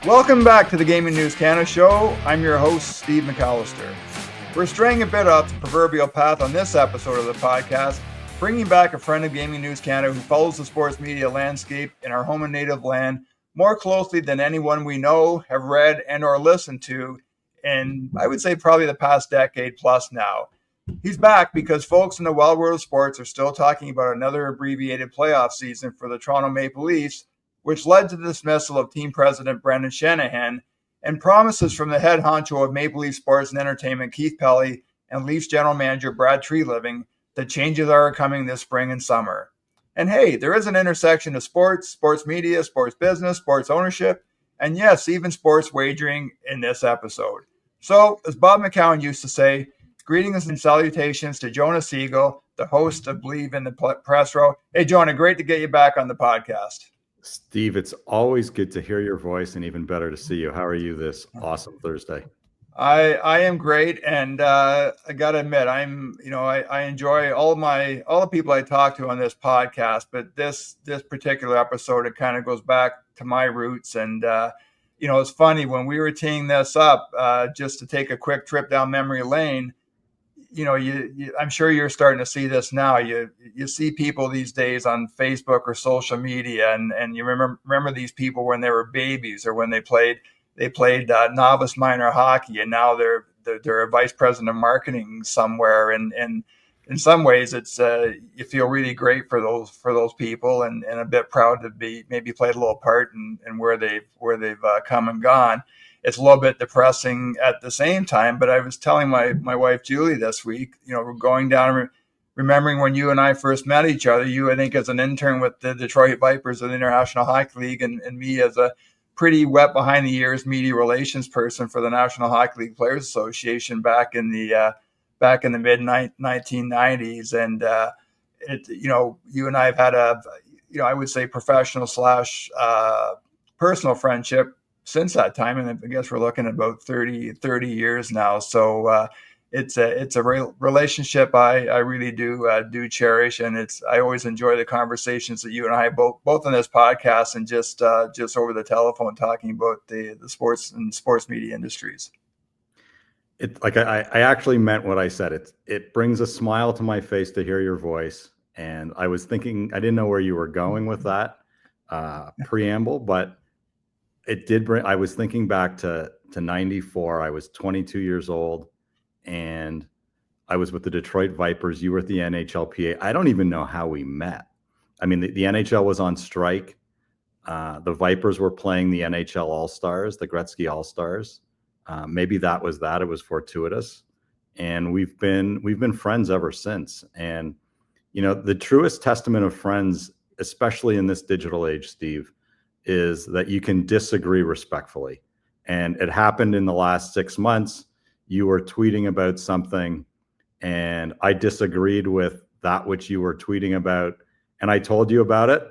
Welcome back to the Gaming News Canada show. I'm your host, Steve McAllister. We're straying a bit off the proverbial path on this episode of the podcast, bringing back a friend of Gaming News Canada who follows the sports media landscape in our home and native land more closely than anyone we know, have read, and or listened to in, I would say, probably the past decade plus now. He's back because folks in the wild world of sports are still talking about another abbreviated playoff season for the Toronto Maple Leafs, which led to the dismissal of team president Brendan Shanahan and promises from the head honcho of Maple Leaf Sports and Entertainment, Keith Pelly, and Leafs general manager Brad Treliving, that changes are coming this spring and summer. And hey, there is an intersection of sports, sports media, sports business, sports ownership, and yes, even sports wagering in this episode. So, as Bob McCown used to say, greetings and salutations to Jonah Sigel, the host of Believe in the Press Row. Hey, Jonah, great to get you back on the podcast. Steve, it's always good to hear your voice and even better to see you. How are you this awesome Thursday? I am great, and I got to admit, I enjoy all the people I talk to on this podcast, but this particular episode, it kind of goes back to my roots, and it's funny when we were teeing this up, just to take a quick trip down memory lane. I'm sure you're starting to see this now. You see people these days on Facebook or social media, and you remember these people when they were babies or when they played novice minor hockey, and now they're a vice president of marketing somewhere. And in some ways, it's you feel really great for those people, and a bit proud to be maybe played a little part in where they've come and gone. It's a little bit depressing at the same time, but I was telling my wife, Julie, this week, we're going down, remembering when you and I first met each other, you, I think, as an intern with the Detroit Vipers of the International Hockey League, and me as a pretty wet behind the ears media relations person for the National Hockey League Players Association back in the mid 1990s. And, you and I have had I would say professional / personal friendship since that time, and I guess we're looking at about 30 years now. So it's a relationship I really do cherish, and I always enjoy the conversations that you and I both on this podcast and just over the telephone talking about the sports and sports media industries. I actually meant what I said. It brings a smile to my face to hear your voice, and I was thinking, I didn't know where you were going with that preamble, but it did bring. I was thinking back to 94. I was 22 years old, and I was with the Detroit Vipers. You were at the NHLPA. I don't even know how we met. I mean, the NHL was on strike. The Vipers were playing the NHL All-Stars, the Gretzky All-Stars. Maybe that was that. It was fortuitous, and we've been friends ever since. And the truest testament of friends, especially in this digital age, Steve, is that you can disagree respectfully. And it happened in the last 6 months. You were tweeting about something, and I disagreed with that which you were tweeting about, and I told you about it.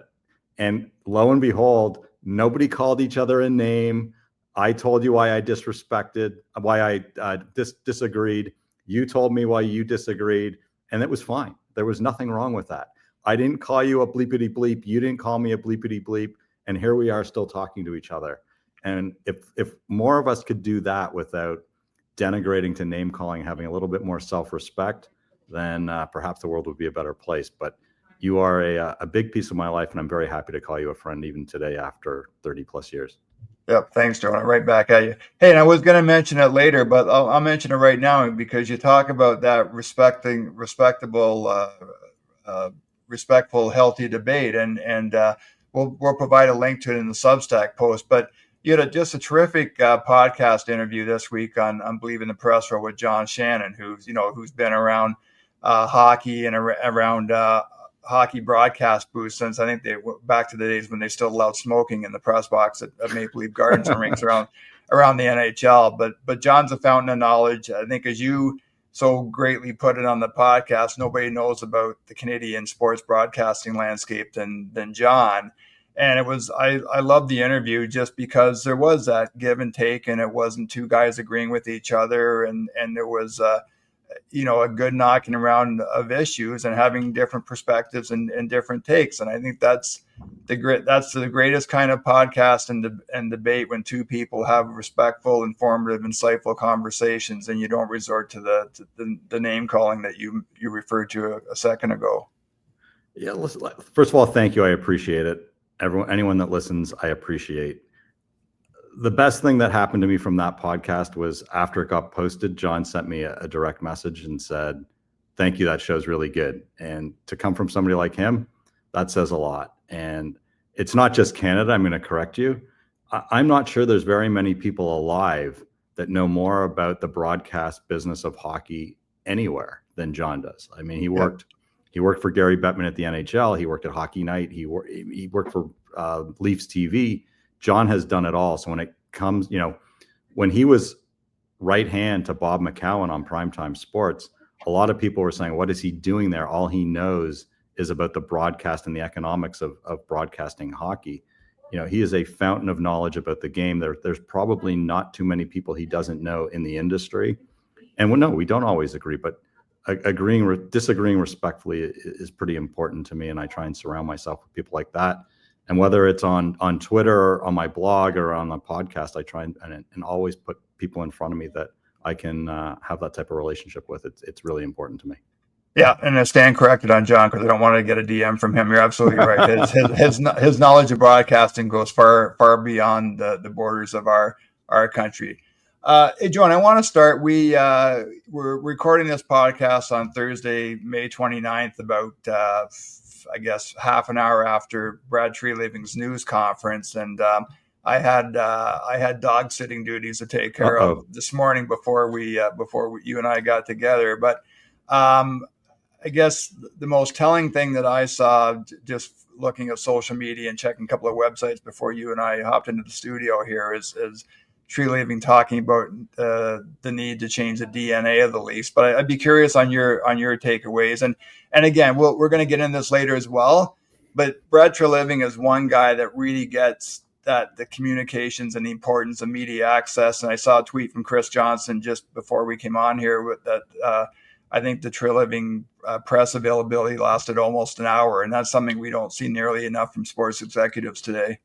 And lo and behold, nobody called each other a name. I told you why I disagreed. You told me why you disagreed, and it was fine. There was nothing wrong with that. I didn't call you a bleepity bleep. You didn't call me a bleepity bleep. And here we are still talking to each other. And if more of us could do that without denigrating to name calling, having a little bit more self-respect, then perhaps the world would be a better place. But you are a big piece of my life, and I'm very happy to call you a friend even today after 30 plus years. Yep. Thanks, Jonah. Right back at you. Hey, and I was going to mention it later, but I'll mention it right now because you talk about that respectful, healthy debate, and we'll provide a link to it in the Substack post. But you had just a terrific podcast interview this week on Believe in the Press Row with John Shannon, who's been around hockey and around hockey broadcast booths since I think they went back to the days when they still allowed smoking in the press box at Maple Leaf Gardens and rings around the NHL. But John's a fountain of knowledge. I think, as you so greatly put it on the podcast, nobody knows about the Canadian sports broadcasting landscape than John. And I loved the interview just because there was that give and take, and it wasn't two guys agreeing with each other, and there was a good knocking around of issues and having different perspectives and different takes. And I think that's the greatest kind of podcast and debate, when two people have respectful, informative, insightful conversations, and you don't resort to the name calling that you referred to a second ago. Yeah. First of all, thank you. I appreciate it. Anyone that listens, I appreciate. The best thing that happened to me from that podcast was after it got posted, John sent me a direct message and said, "Thank you. That show's really good." And to come from somebody like him, that says a lot. And it's not just Canada. I'm going to correct you. I'm not sure there's very many people alive that know more about the broadcast business of hockey anywhere than John does. I mean, he worked for Gary Bettman at the NHL. He worked at Hockey Night. He worked for Leafs TV. John has done it all. So when it comes, when he was right hand to Bob McCowan on Primetime Sports, a lot of people were saying, what is he doing there? All he knows is about the broadcast and the economics of broadcasting hockey. He is a fountain of knowledge about the game. There's probably not too many people he doesn't know in the industry. And we don't always agree, but disagreeing respectfully is pretty important to me. And I try and surround myself with people like that. And whether it's on Twitter or on my blog or on the podcast, I try and always put people in front of me that I can have that type of relationship with. It's really important to me. Yeah, and I stand corrected on John, because I don't want to get a DM from him. You're absolutely right. His knowledge of broadcasting goes far beyond the borders of our country. Hey, John, I want to start. We're recording this podcast on Thursday, May 29th, about I guess half an hour after Brad Treliving's news conference, and I had dog sitting duties to take care of this morning before you and I got together. But I guess the most telling thing that I saw, just looking at social media and checking a couple of websites before you and I hopped into the studio here, is Treliving talking about the need to change the DNA of the Leafs. But I'd be curious on your takeaways. And again, we're going to get into this later as well. But Brad Treliving is one guy that really gets that the communications and the importance of media access. And I saw a tweet from Chris Johnson just before we came on here with that. I think the Treliving press availability lasted almost an hour, and that's something we don't see nearly enough from sports executives today.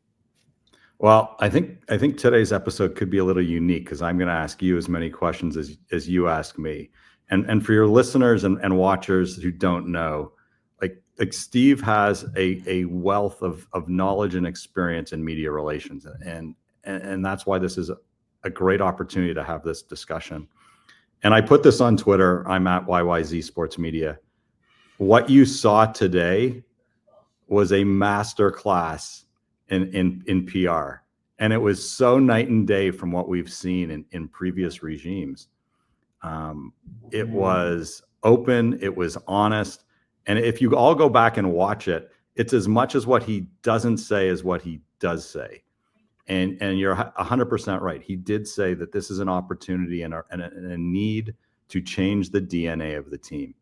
Well, I think today's episode could be a little unique, because I'm going to ask you as many questions as you ask me. And for your listeners and watchers who don't know, like Steve has a wealth of knowledge and experience in media relations, and that's why this is a great opportunity to have this discussion. And I put this on Twitter. I'm at YYZ Sports Media. What you saw today was a master class in PR. And it was so night and day from what we've seen in previous regimes. It was open. It was honest. And if you all go back and watch it, it's as much as what he doesn't say as what he does say. And you're 100% right. He did say that this is an opportunity and a need to change the DNA of the team.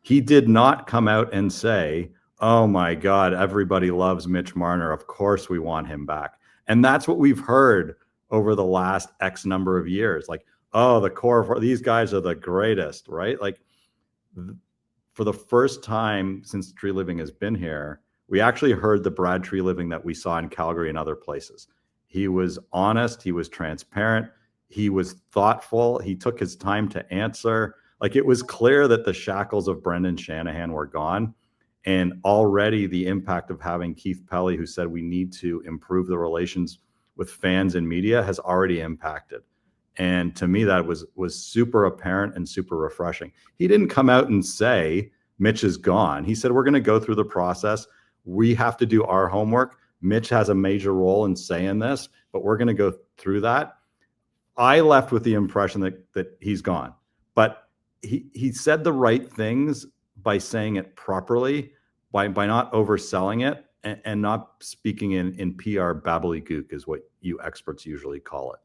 He did not come out and say, "Oh my God, everybody loves Mitch Marner. Of course we want him back." And that's what we've heard over the last X number of years. Like, "Oh, the core, these guys are the greatest," right? Like, for the first time since Treliving has been here, we actually heard the Brad Treliving that we saw in Calgary and other places. He was honest. He was transparent. He was thoughtful. He took his time to answer. Like, it was clear that the shackles of Brendan Shanahan were gone. And already the impact of having Keith Pelley, who said we need to improve the relations with fans and media, has already impacted. And to me, that was super apparent and super refreshing. He didn't come out and say, Mitch is gone. He said, we're going to go through the process. We have to do our homework. Mitch has a major role in saying this, but we're going to go through that. I left with the impression that he's gone, but he said the right things by saying it properly, by not overselling it and not speaking in PR babbledygook, is what you experts usually call it.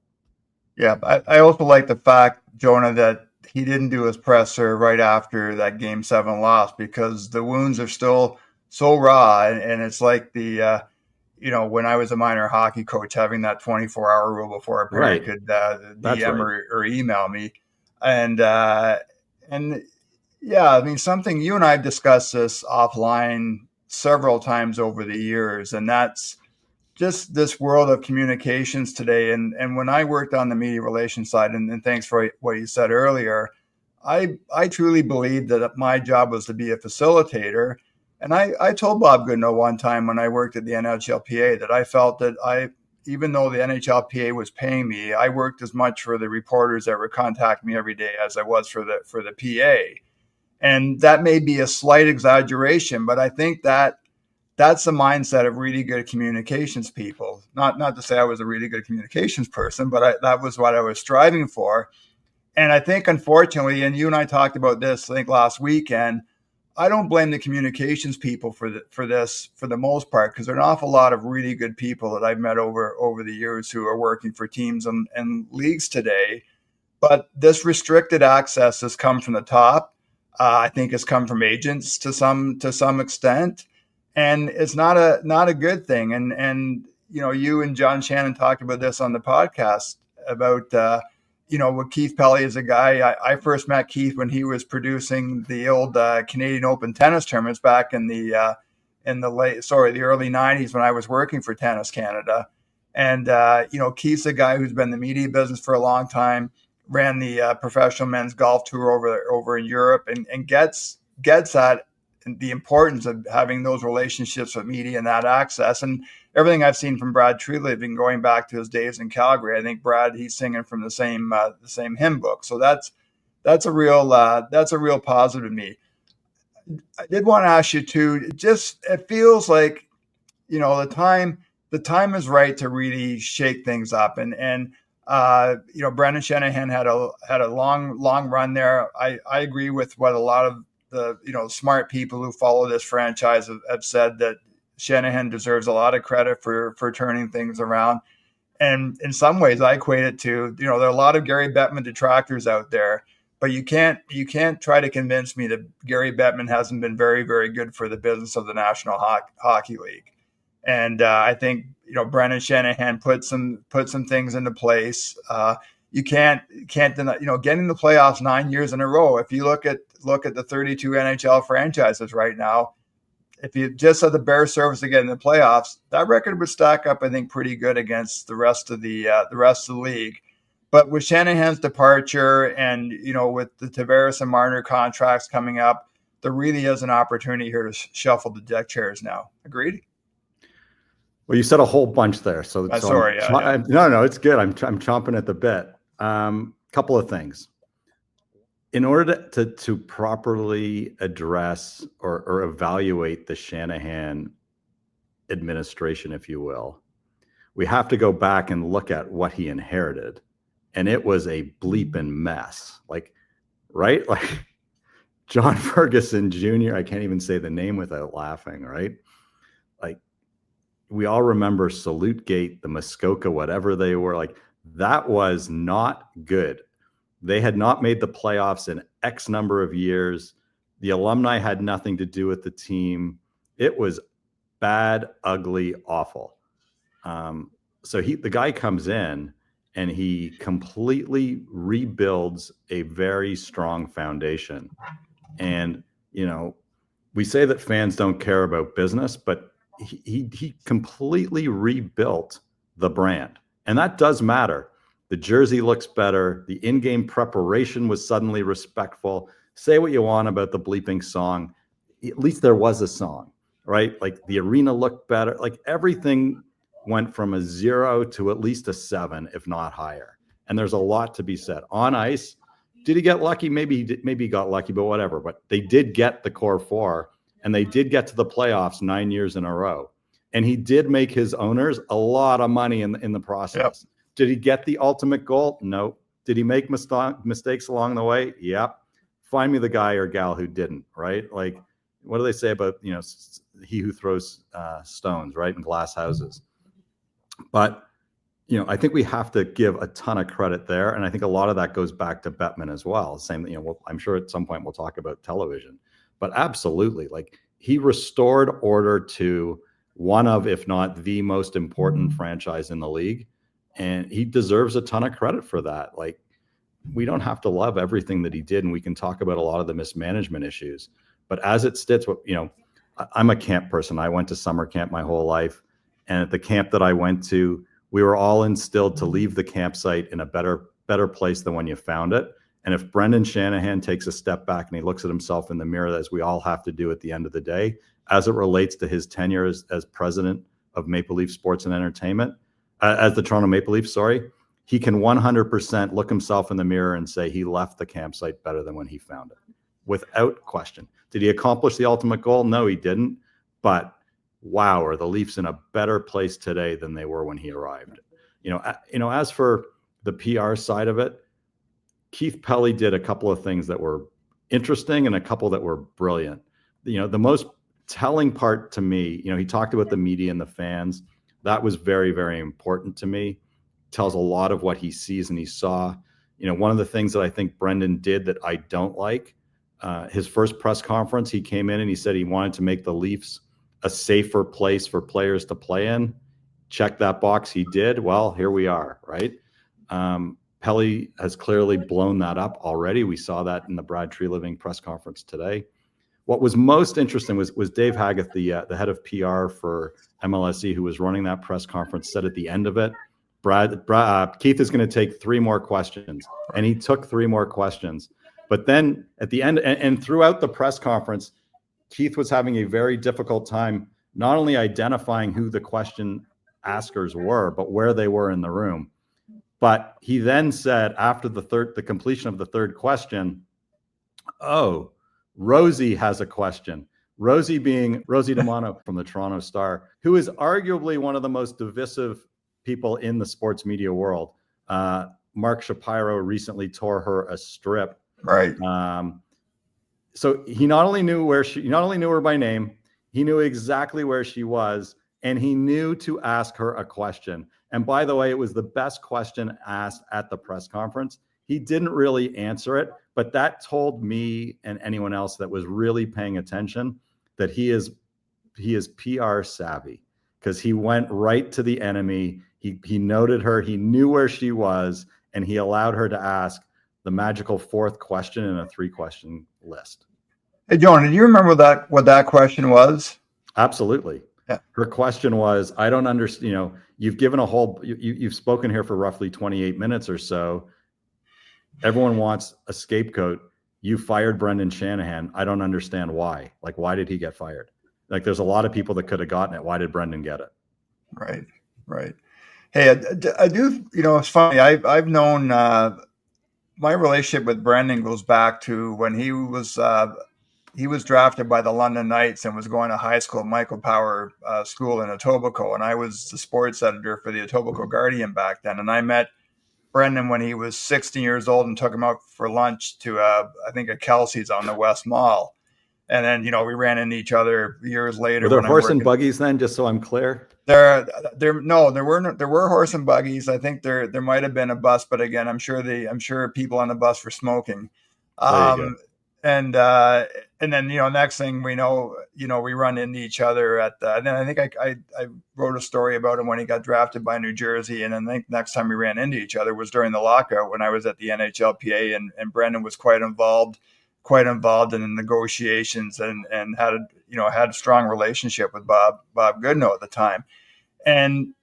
Yeah, I also like the fact, Jonah, that he didn't do his presser right after that Game 7 loss, because the wounds are still so raw, and it's like when I was a minor hockey coach, having that 24-hour rule before a parent could DM or email me. And And yeah, I mean, something you and I have discussed this offline several times over the years, and that's just this world of communications today. And when I worked on the media relations side, and thanks for what you said earlier, I truly believed that my job was to be a facilitator. And I told Bob Goodnow one time when I worked at the NHLPA that I felt that even though the NHLPA was paying me, I worked as much for the reporters that were contacting me every day as I was for the PA. And that may be a slight exaggeration, but I think that that's the mindset of really good communications people. Not to say I was a really good communications person, but that was what I was striving for. And I think, unfortunately, and you and I talked about this, I think last weekend, I don't blame the communications people for this for the most part, because there are an awful lot of really good people that I've met over the years who are working for teams and leagues today. But this restricted access has come from the top. I think it's come from agents to some extent, and it's not a good thing. And you and John Shannon talked about this on the podcast about with Keith Pelly is a guy. I first met Keith when he was producing the old Canadian Open tennis tournaments back in the the early '90s when I was working for Tennis Canada. And Keith's a guy who's been in the media business for a long time, ran the professional men's golf tour over in Europe, and gets at the importance of having those relationships with media and that access. And everything I've seen from Brad Treliving going back to his days in Calgary, I think Brad, he's singing from the same hymn book. So that's a real positive to me. I did want to ask you too. It feels like the time is right to really shake things up. And Brendan Shanahan had a long run there. I agree with what a lot of the smart people who follow this franchise have said, that Shanahan deserves a lot of credit for turning things around. And in some ways, I equate it to there are a lot of Gary Bettman detractors out there, but you can't try to convince me that Gary Bettman hasn't been very, very good for the business of the National Hockey League. And I think Brendan Shanahan put some things into place. You can't deny, getting the playoffs 9 years in a row. If you look at the 32 NHL franchises right now, if you just had the bare surface to get in the playoffs, that record would stack up, I think, pretty good against the rest of the league. But with Shanahan's departure and with the Tavares and Marner contracts coming up, there really is an opportunity here to shuffle the deck chairs now. Agreed? Well, you said a whole bunch there. Sorry. No, it's good. I'm chomping at the bit. Couple of things. In order to properly address or evaluate the Shanahan administration, if you will, we have to go back and look at what he inherited. And it was a bleeping mess. Right? Like John Ferguson Jr., I can't even say the name without laughing, right? Like, we all remember Salute-gate, the Muskoka, whatever they were. Like, that was not good. They had not made the playoffs in X number of years. The alumni had nothing to do with the team. It was bad, ugly, awful. So the guy comes in and he completely rebuilds a very strong foundation. And, we say that fans don't care about business, but he completely rebuilt the brand. And that does matter. The jersey looks better. The in-game preparation was suddenly respectful. Say what you want about the bleeping song. At least there was a song, right? Like, the arena looked better. Like, everything went from a 0 to at least a 7, if not higher. And there's a lot to be said. On ice, did he get lucky? Maybe he got lucky, but whatever. But they did get the core 4, and they did get to the playoffs 9 years in a row. And he did make his owners a lot of money in the process. Yep. Did he get the ultimate goal? No. Did he make mistakes along the way? Yep. Find me the guy or gal who didn't, right? Like, what do they say about, he who throws stones, right, in glass houses? But, I think we have to give a ton of credit there. And I think a lot of that goes back to Bettman as well. Same, I'm sure at some point we'll talk about television. But absolutely, like, he restored order to one of, if not the most important franchise in the league. And he deserves a ton of credit for that. Like, we don't have to love everything that he did, and we can talk about a lot of the mismanagement issues. But as it sits, I'm a camp person. I went to summer camp my whole life, and at the camp that I went to, we were all instilled to leave the campsite in a better place than when you found it. And if Brendan Shanahan takes a step back and he looks at himself in the mirror, as we all have to do at the end of the day, as it relates to his tenure as president of Maple Leaf Sports and Entertainment, as the Toronto Maple Leafs, sorry, he can 100% look himself in the mirror and say he left the campsite better than when he found it, without question. Did he accomplish the ultimate goal? No, he didn't. But wow, are the Leafs in a better place today than they were when he arrived? As for the PR side of it, Keith Pelly did a couple of things that were interesting and a couple that were brilliant. The most telling part to me, he talked about the media and the fans. That was very, very important to me. Tells a lot of what he sees and he saw. One of the things that I think Brendan did that I don't like, his first press conference, he came in and he said he wanted to make the Leafs a safer place for players to play in. Check that box. He did. Well, here we are, right? Pelly has clearly blown that up already. We saw that in the Brad Treliving press conference today. What was most interesting was Dave Haggith, the head of PR for MLSE, who was running that press conference, said at the end of it, Keith is going to take 3 more questions. And he took 3 more questions. But then at the end and throughout the press conference, Keith was having a very difficult time not only identifying who the question askers were, but where they were in the room. But he then said, after the completion of the 3rd question, "Oh, Rosie has a question." Rosie being Rosie DiMano from the Toronto Star, who is arguably one of the most divisive people in the sports media world. Mark Shapiro recently tore her a strip. Right. So he not only knew her by name, he knew exactly where she was, and he knew to ask her a question. And by the way, it was the best question asked at the press conference. He didn't really answer it, but that told me and anyone else that was really paying attention that he is PR savvy, because he went right to the enemy. He noted her, he knew where she was, and he allowed her to ask the magical 4th question in a 3-question list. Hey, Jonah, do you remember what that question was? Absolutely. Yeah. Her question was, I don't understand, you've given you've spoken here for roughly 28 minutes or so. Everyone wants a scapegoat. You fired Brendan Shanahan. I don't understand why. Like, why did he get fired? Like, there's a lot of people that could have gotten it. Why did Brendan get it? Right. Hey, I do, it's funny. I've known, my relationship with Brendan goes back to when he was drafted by the London Knights and was going to high school at Michael Power School in Etobicoke. And I was the sports editor for the Etobicoke Guardian back then. And I met Brendan when he was 16 years old and took him out for lunch to, I think, a Kelsey's on the West Mall. And then, we ran into each other years later. Were there horse and buggies then, just so I'm clear? There were horse and buggies. I think there might have been a bus, but again, I'm sure people on the bus were smoking. And then, next thing we know, we run into each other and then I think I wrote a story about him when he got drafted by New Jersey. And I think next time we ran into each other was during the lockout when I was at the NHLPA, and Brendan was quite involved in the negotiations and had a strong relationship with Bob Goodnow at the time. And,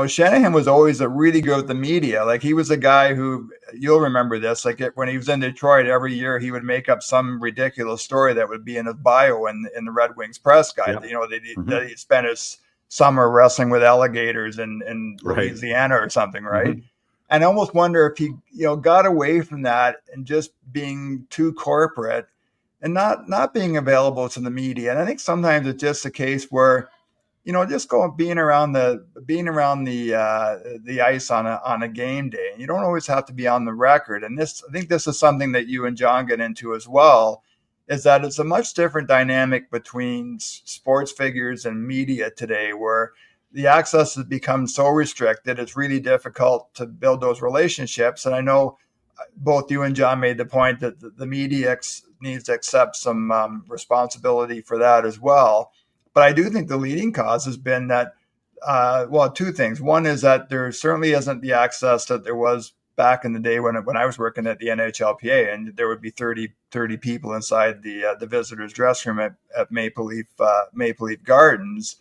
Shanahan was always really good with the media. Like, he was a guy who, you'll remember this, like when he was in Detroit every year, he would make up some ridiculous story that would be in his bio in the Red Wings press guide. Yep. That he spent his summer wrestling with alligators in Louisiana or something. Right. Mm-hmm. And I almost wonder if he, got away from that and just being too corporate and not being available to the media. And I think sometimes it's just a case where, just being around the ice on a game day. You don't always have to be on the record. And I think this is something that you and John get into as well, is that it's a much different dynamic between sports figures and media today, where the access has become so restricted, it's really difficult to build those relationships. And I know both you and John made the point that the media needs to accept some responsibility for that as well. But I do think the leading cause has been that, 2 things. One is that there certainly isn't the access that there was back in the day when I was working at the NHLPA, and there would be 30 people inside the visitors' dressing room at Maple Leaf Gardens.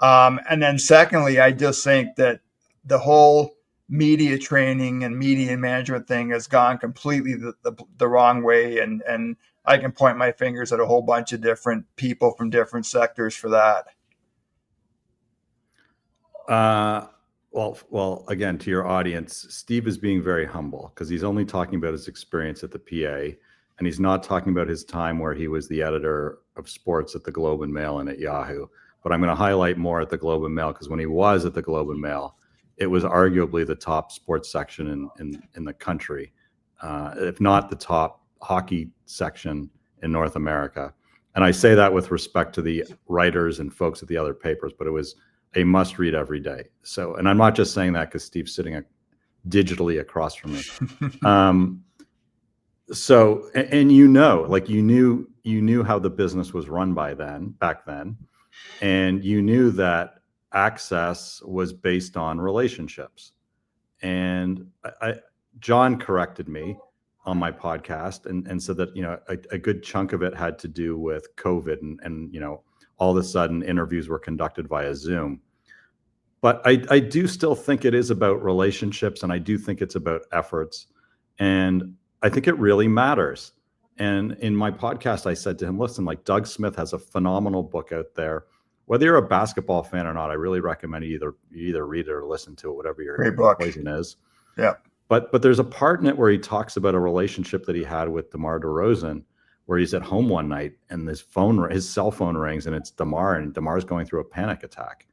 And then secondly, I just think that the whole media training and media management thing has gone completely the wrong way. And I can point my fingers at a whole bunch of different people from different sectors for that. Well, again, to your audience, Steve is being very humble because he's only talking about his experience at the PA, and he's not talking about his time where he was the editor of sports at the Globe and Mail and at Yahoo. But I'm going to highlight more at the Globe and Mail because when he was at the Globe and Mail, it was arguably the top sports section in the country, if not the top hockey section in North America. And I say that with respect to the writers and folks at the other papers, but it was a must read every day. So, and I'm not just saying that because Steve's sitting digitally across from me. So, and you knew how the business was run back then, and you knew that access was based on relationships. And John corrected me on my podcast and said that, a good chunk of it had to do with COVID and all of a sudden interviews were conducted via Zoom. But I do still think it is about relationships, and I do think it's about efforts. And I think it really matters. And in my podcast, I said to him, listen, like Doug Smith has a phenomenal book out there. Whether you're a basketball fan or not, I really recommend you either read it or listen to it, whatever your poison is. Yeah. But there's a part in it where he talks about a relationship that he had with DeMar DeRozan, where he's at home one night and his cell phone rings and it's DeMar, and DeMar's going through a panic attack.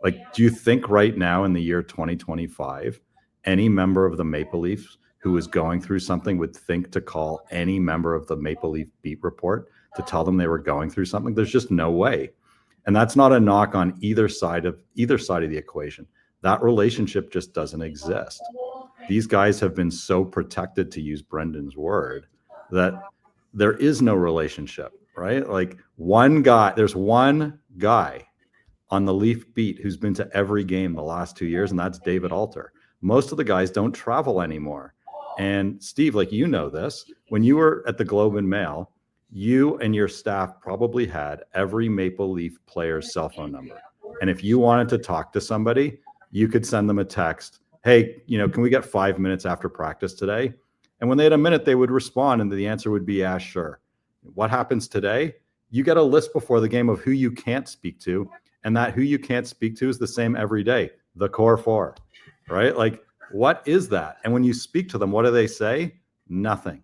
Like, do you think right now in the year 2025, any member of the Maple Leafs who is going through something would think to call any member of the Maple Leaf beat report to tell them they were going through something? There's just no way. And that's not a knock on either side of the equation. That relationship just doesn't exist. These guys have been so protected, to use Brendan's word, that there is no relationship, right? Like there's one guy on the Leaf beat who's been to every game the last 2 years, and that's David Alter. Most of the guys don't travel anymore. And Steve, like, this, when you were at the Globe and Mail, you and your staff probably had every Maple Leaf player's cell phone number. And if you wanted to talk to somebody, you could send them a text. Hey, can we get 5 minutes after practice today? And when they had a minute, they would respond, and the answer would be, yeah, sure. What happens today? You get a list before the game of who you can't speak to, and that who you can't speak to is the same every day, the core four, right? Like, what is that? And when you speak to them, what do they say? Nothing.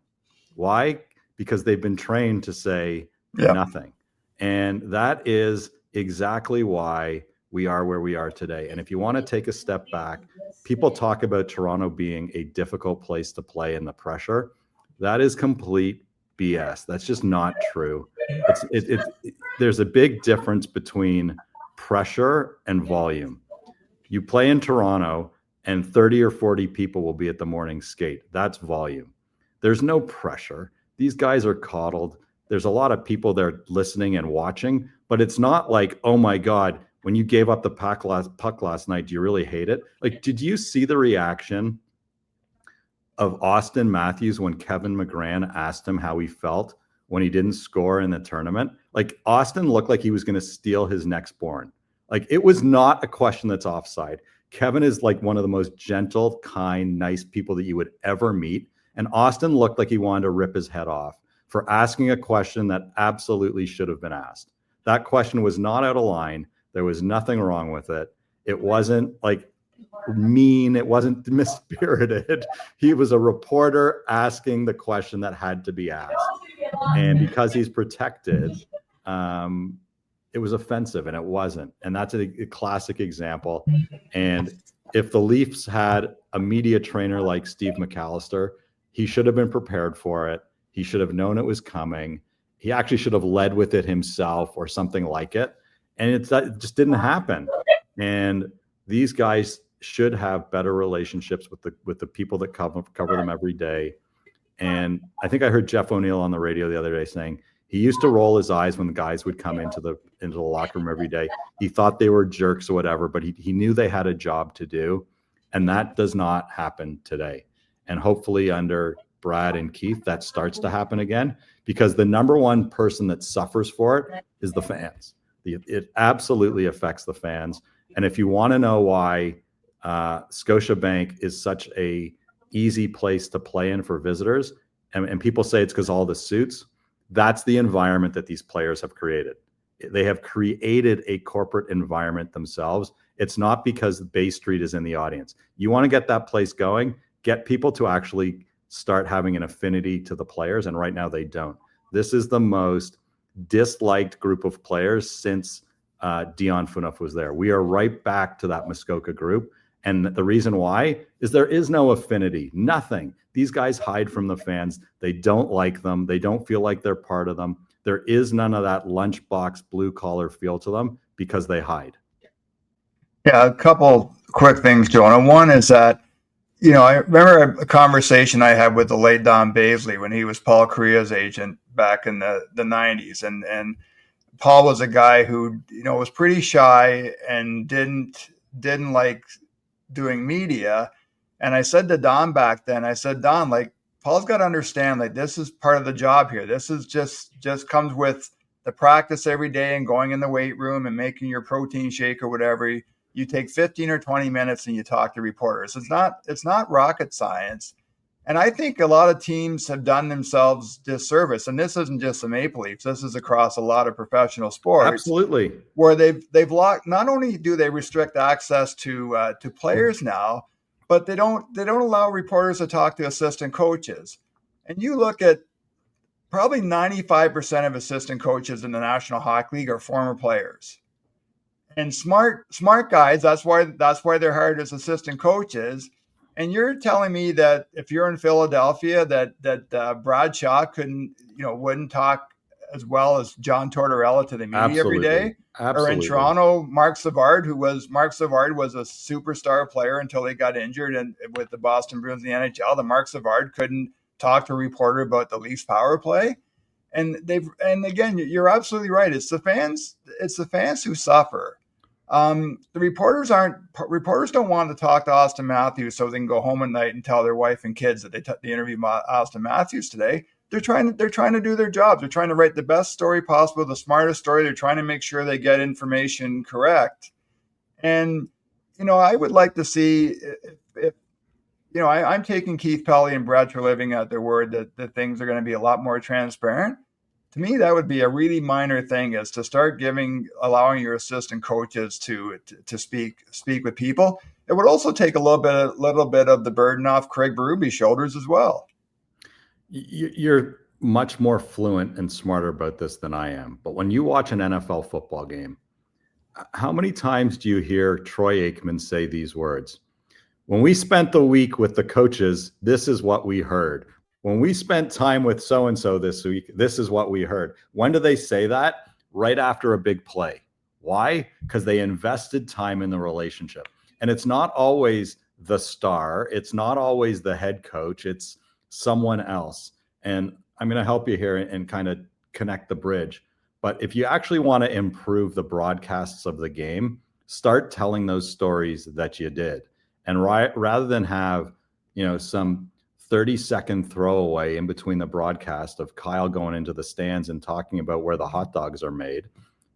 Why? Because they've been trained to say nothing. And that is exactly why we are where we are today. And if you want to take a step back, people talk about Toronto being a difficult place to play and the pressure. That is complete BS. That's just not true. There's a big difference between pressure and volume. You play in Toronto and 30 or 40 people will be at the morning skate. That's volume. There's no pressure. These guys are coddled. There's a lot of people there listening and watching, but it's not like, oh my God, when you gave up the puck last night, do you really hate it? Like, did you see the reaction of Austin Matthews when Kevin McGran asked him how he felt when he didn't score in the tournament? Like, Austin looked like he was going to steal his next born. Like, it was not a question that's offside. Kevin is like one of the most gentle, kind, nice people that you would ever meet. And Austin looked like he wanted to rip his head off for asking a question that absolutely should have been asked. That question was not out of line. There was nothing wrong with it. It wasn't like mean. It wasn't misspirited. He was a reporter asking the question that had to be asked. And because he's protected, it was offensive, and it wasn't. And that's a classic example. And if the Leafs had a media trainer like Steve McAllister, he should have been prepared for it. He should have known it was coming. He actually should have led with it himself or something like it. And it just didn't happen. And these guys should have better relationships with the people that cover them every day. And I think I heard Jeff O'Neill on the radio the other day saying he used to roll his eyes when the guys would come into the locker room every day. He thought they were jerks or whatever, but he knew they had a job to do. And that does not happen today. And hopefully under Brad and Keith, that starts to happen again, because the number one person that suffers for it is the fans. It absolutely affects the fans. And if you want to know why Scotiabank is such a easy place to play in for visitors, and people say it's because all the suits, that's the environment that these players have created. They have created a corporate environment themselves. It's not because Bay Street is in the audience. You want to get that place going, get people to actually start having an affinity to the players, and right now they don't. This is the most disliked group of players since Dion Phaneuf was there. We are right back to that Muskoka group. And the reason why is there is no affinity, nothing. These guys hide from the fans. They don't like them. They don't feel like they're part of them. There is none of that lunchbox blue collar feel to them because they hide. Yeah, a couple quick things, Jonah. One is that, I remember a conversation I had with the late Don Baisley when he was Paul Correa's agent back in the 90s. And Paul was a guy who, was pretty shy and didn't like doing media. And I said to Don back then, I said, Don, like, Paul's got to understand, like, this is part of the job here. This is just comes with the practice every day and going in the weight room and making your protein shake or whatever. You take 15 or 20 minutes and you talk to reporters. It's not rocket science. And I think a lot of teams have done themselves disservice. And this isn't just the Maple Leafs. This is across a lot of professional sports. Absolutely. Where they've locked, not only do they restrict access to players now, but they don't allow reporters to talk to assistant coaches. And you look at probably 95% of assistant coaches in the National Hockey League are former players. And smart guys, that's why they're hired as assistant coaches. And you're telling me that if you're in Philadelphia, that Brad Shaw wouldn't talk as well as John Tortorella to the media Absolutely. every day? Absolutely. Or in Toronto, Mark Savard was a superstar player until he got injured and with the Boston Bruins in the NHL. The Mark Savard couldn't talk to a reporter about the Leafs power play. And again, you're absolutely right. It's the fans who suffer. The reporters don't want to talk to Austin Matthews so they can go home at night and tell their wife and kids that they interviewed Austin Matthews today. They're trying to do their jobs. They're trying to write the best story possible, the smartest story. They're trying to make sure they get information correct. And I would like to see if I'm taking Keith Pelly and Brad Treliving at their word that things are going to be a lot more transparent. To me, that would be a really minor thing, is to start allowing your assistant coaches to speak with people. It would also take a little bit of the burden off Craig Berube's shoulders as well. You're much more fluent and smarter about this than I am. But when you watch an NFL football game, how many times do you hear Troy Aikman say these words? When we spent the week with the coaches, this is what we heard. When we spent time with so-and-so this week, this is what we heard. When do they say that? Right after a big play. Why? Because they invested time in the relationship. And it's not always the star. It's not always the head coach. It's someone else. And I'm going to help you here and kind of connect the bridge. But if you actually want to improve the broadcasts of the game, start telling those stories that you did. And rather than have, some 30-second throwaway in between the broadcast of Kyle going into the stands and talking about where the hot dogs are made,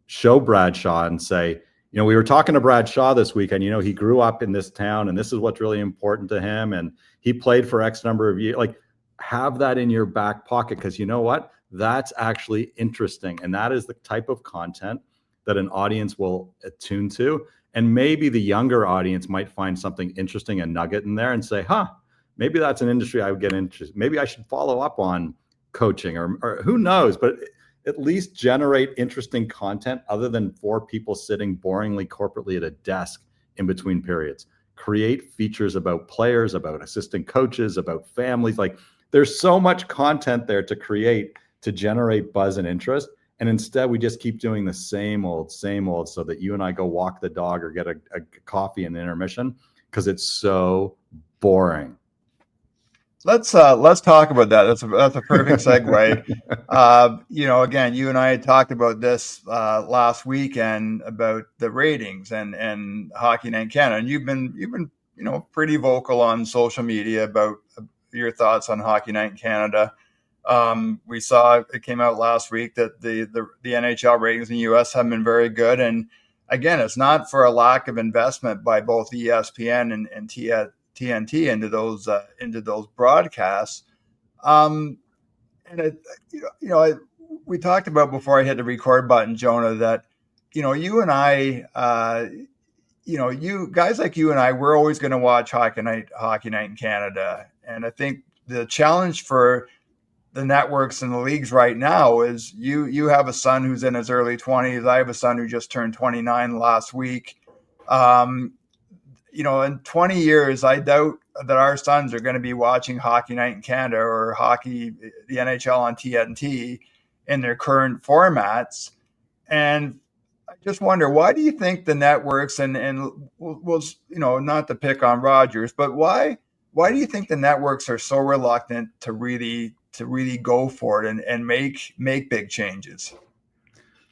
show Brad Shaw and say, we were talking to Brad Shaw this weekend, he grew up in this town and this is what's really important to him. And he played for X number of years. Like, have that in your back pocket, because you know what? That's actually interesting. And that is the type of content that an audience will attune to. And maybe the younger audience might find something interesting, a nugget in there, and say, maybe that's an industry I would get interested. Maybe I should follow up on coaching or who knows, but at least generate interesting content other than four people sitting boringly corporately at a desk in between periods. Create features about players, about assistant coaches, about families. Like, there's so much content there to create to generate buzz and interest. And instead, we just keep doing the same old, so that you and I go walk the dog or get a coffee in the intermission because it's so boring. Let's talk about that. That's a perfect segue. Again, you and I had talked about this last weekend about the ratings and Hockey Night in Canada, and you've been pretty vocal on social media about your thoughts on Hockey Night in Canada. We saw it came out last week that the NHL ratings in the U.S. have been very good, and again, it's not for a lack of investment by both ESPN and TNT into those broadcasts. And we talked about before I hit the record button, Jonah, that you and I, you guys like you and I, we're always going to watch Hockey Night in Canada, and I think the challenge for the networks and the leagues right now is you have a son who's in his early 20s. I have a son who just turned 29 last week. In 20 years, I doubt that our sons are going to be watching Hockey Night in Canada or the NHL on TNT in their current formats. And I just wonder, why do you think the networks and was not to pick on Rogers, but why do you think the networks are so reluctant to really go for it and make big changes?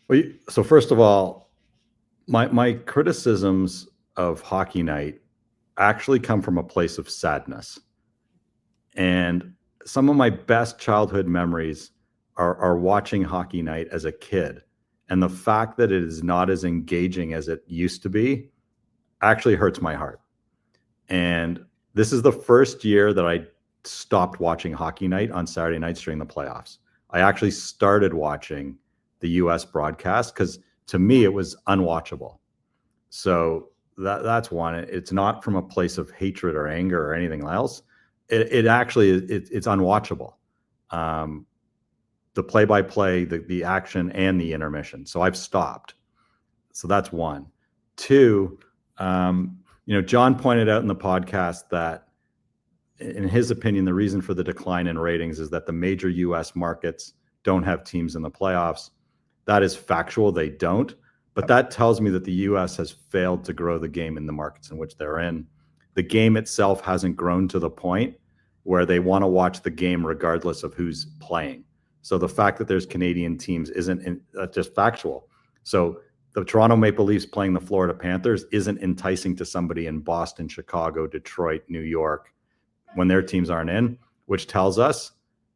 Well, so first of all, my criticisms of Hockey Night actually come from a place of sadness. And some of my best childhood memories are watching Hockey Night as a kid. And the fact that it is not as engaging as it used to be actually hurts my heart. And this is the first year that I stopped watching Hockey Night on Saturday nights during the playoffs. I actually started watching the US broadcast because to me it was unwatchable. So that's one. It's not from a place of hatred or anger or anything else. It actually it's unwatchable. The play-by-play, the action, and the intermission. So I've stopped. So that's one. Two, John pointed out in the podcast that, in his opinion, the reason for the decline in ratings is that the major U.S. markets don't have teams in the playoffs. That is factual. They don't. But that tells me that the U.S. has failed to grow the game in the markets in which they're in. The game itself hasn't grown to the point where they want to watch the game regardless of who's playing. So the fact that there's Canadian teams isn't just factual. So the Toronto Maple Leafs playing the Florida Panthers isn't enticing to somebody in Boston, Chicago, Detroit, New York when their teams aren't in, which tells us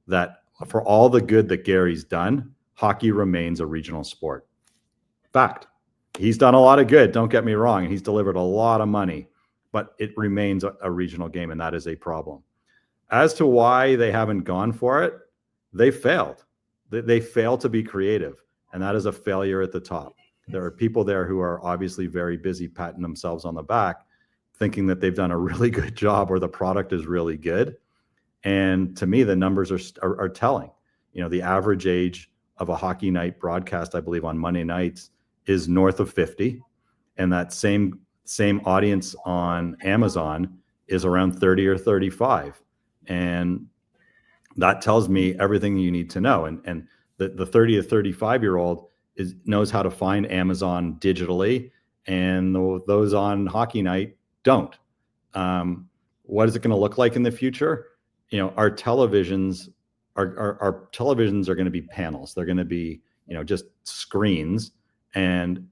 that for all the good that Gary's done, hockey remains a regional sport. Fact. He's done a lot of good, don't get me wrong, and he's delivered a lot of money, but it remains a regional game, and that is a problem. As to why they haven't gone for it, they failed. They failed to be creative, and that is a failure at the top. There are people there who are obviously very busy patting themselves on the back, thinking that they've done a really good job or the product is really good. And to me, the numbers are telling. The average age of a Hockey Night broadcast, I believe, on Monday nights is north of 50, and that same audience on Amazon is around 30 or 35, and that tells me everything you need to know. And the 30 to 35-year-old knows how to find Amazon digitally, and those on Hockey Night don't. What is it going to look like in the future? Our televisions are going to be panels. They're going to be just screens. And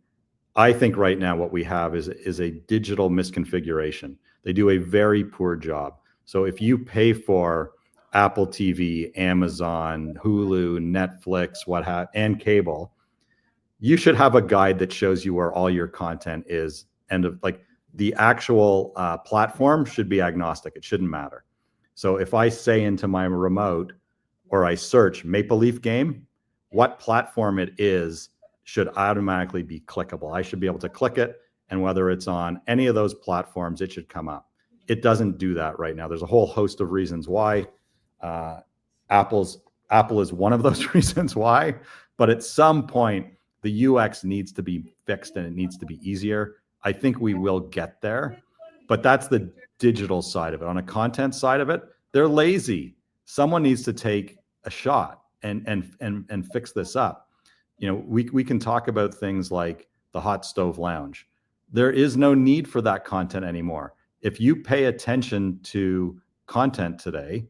I think right now what we have is a digital misconfiguration. They do a very poor job. So if you pay for Apple TV, Amazon, Hulu, Netflix, and cable, you should have a guide that shows you where all your content is. And the actual platform should be agnostic. It shouldn't matter. So if I say into my remote or I search Maple Leaf game, what platform it is should automatically be clickable. I should be able to click it, and whether it's on any of those platforms, it should come up. It doesn't do that right now. There's a whole host of reasons why. Apple is one of those reasons why, but at some point the UX needs to be fixed and it needs to be easier. I think we will get there, but that's the digital side of it. On a content side of it, they're lazy. Someone needs to take a shot and fix this up. We can talk about things like the Hot Stove Lounge. There is no need for that content anymore. If you pay attention to content today,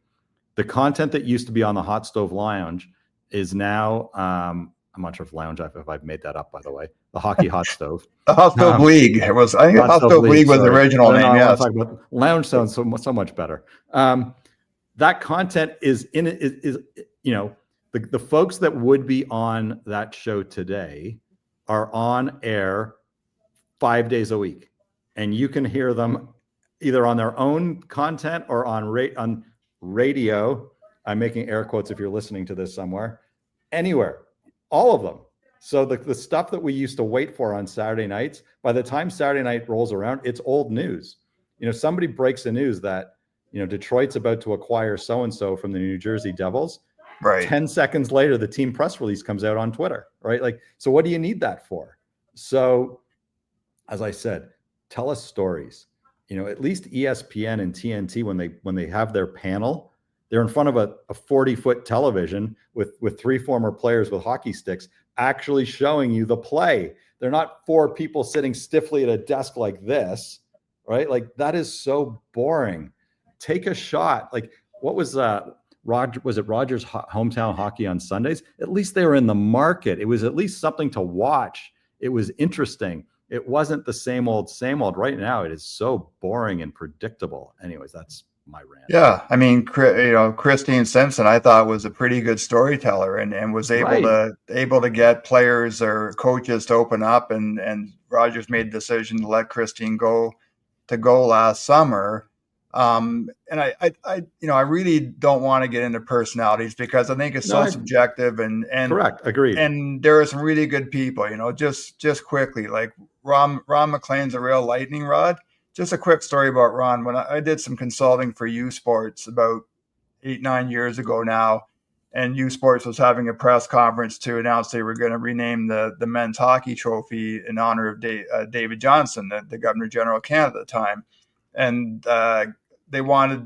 the content that used to be on the Hot Stove Lounge is now, I'm not sure if lounge, if I've made that up, by the way, the Hockey Hot Stove. The Hot Stove League. I think Hot Stove League was the original name. Yes. Lounge sounds so much better. that content is the folks that would be on that show today are on air 5 days a week, and you can hear them either on their own content or on radio. I'm making air quotes if you're listening to this somewhere, anywhere, all of them. So the stuff that we used to wait for on Saturday nights, by the time Saturday night rolls around, it's old news. Somebody breaks the news that, Detroit's about to acquire so-and-so from the New Jersey Devils. Right. 10 seconds later, the team press release comes out on Twitter, right? Like, so what do you need that for? So, as I said, tell us stories. At least ESPN and TNT, when they have their panel, they're in front of a 40-foot television with 3 former players with hockey sticks actually showing you the play. They're not 4 people sitting stiffly at a desk like this, right? Like, that is so boring. Take a shot. Like, what was was it Rogers Hometown Hockey on Sundays? At least they were in the market. It was at least something to watch. It was interesting. It wasn't the same old. Right now, it is so boring and predictable. Anyways, that's my rant. Yeah, I mean, Christine Simpson, I thought was a pretty good storyteller, and was able to get players or coaches to open up, and Rogers made the decision to let Christine go last summer. And I really don't want to get into personalities because I think it's so subjective and correct. Agreed. And there are some really good people, just quickly, like Ron McLean's a real lightning rod. Just a quick story about Ron. When I did some consulting for U Sports about 8-9 years ago now, and U Sports was having a press conference to announce they were going to rename the men's hockey trophy in honor of David Johnson, the Governor General of Canada at the time. And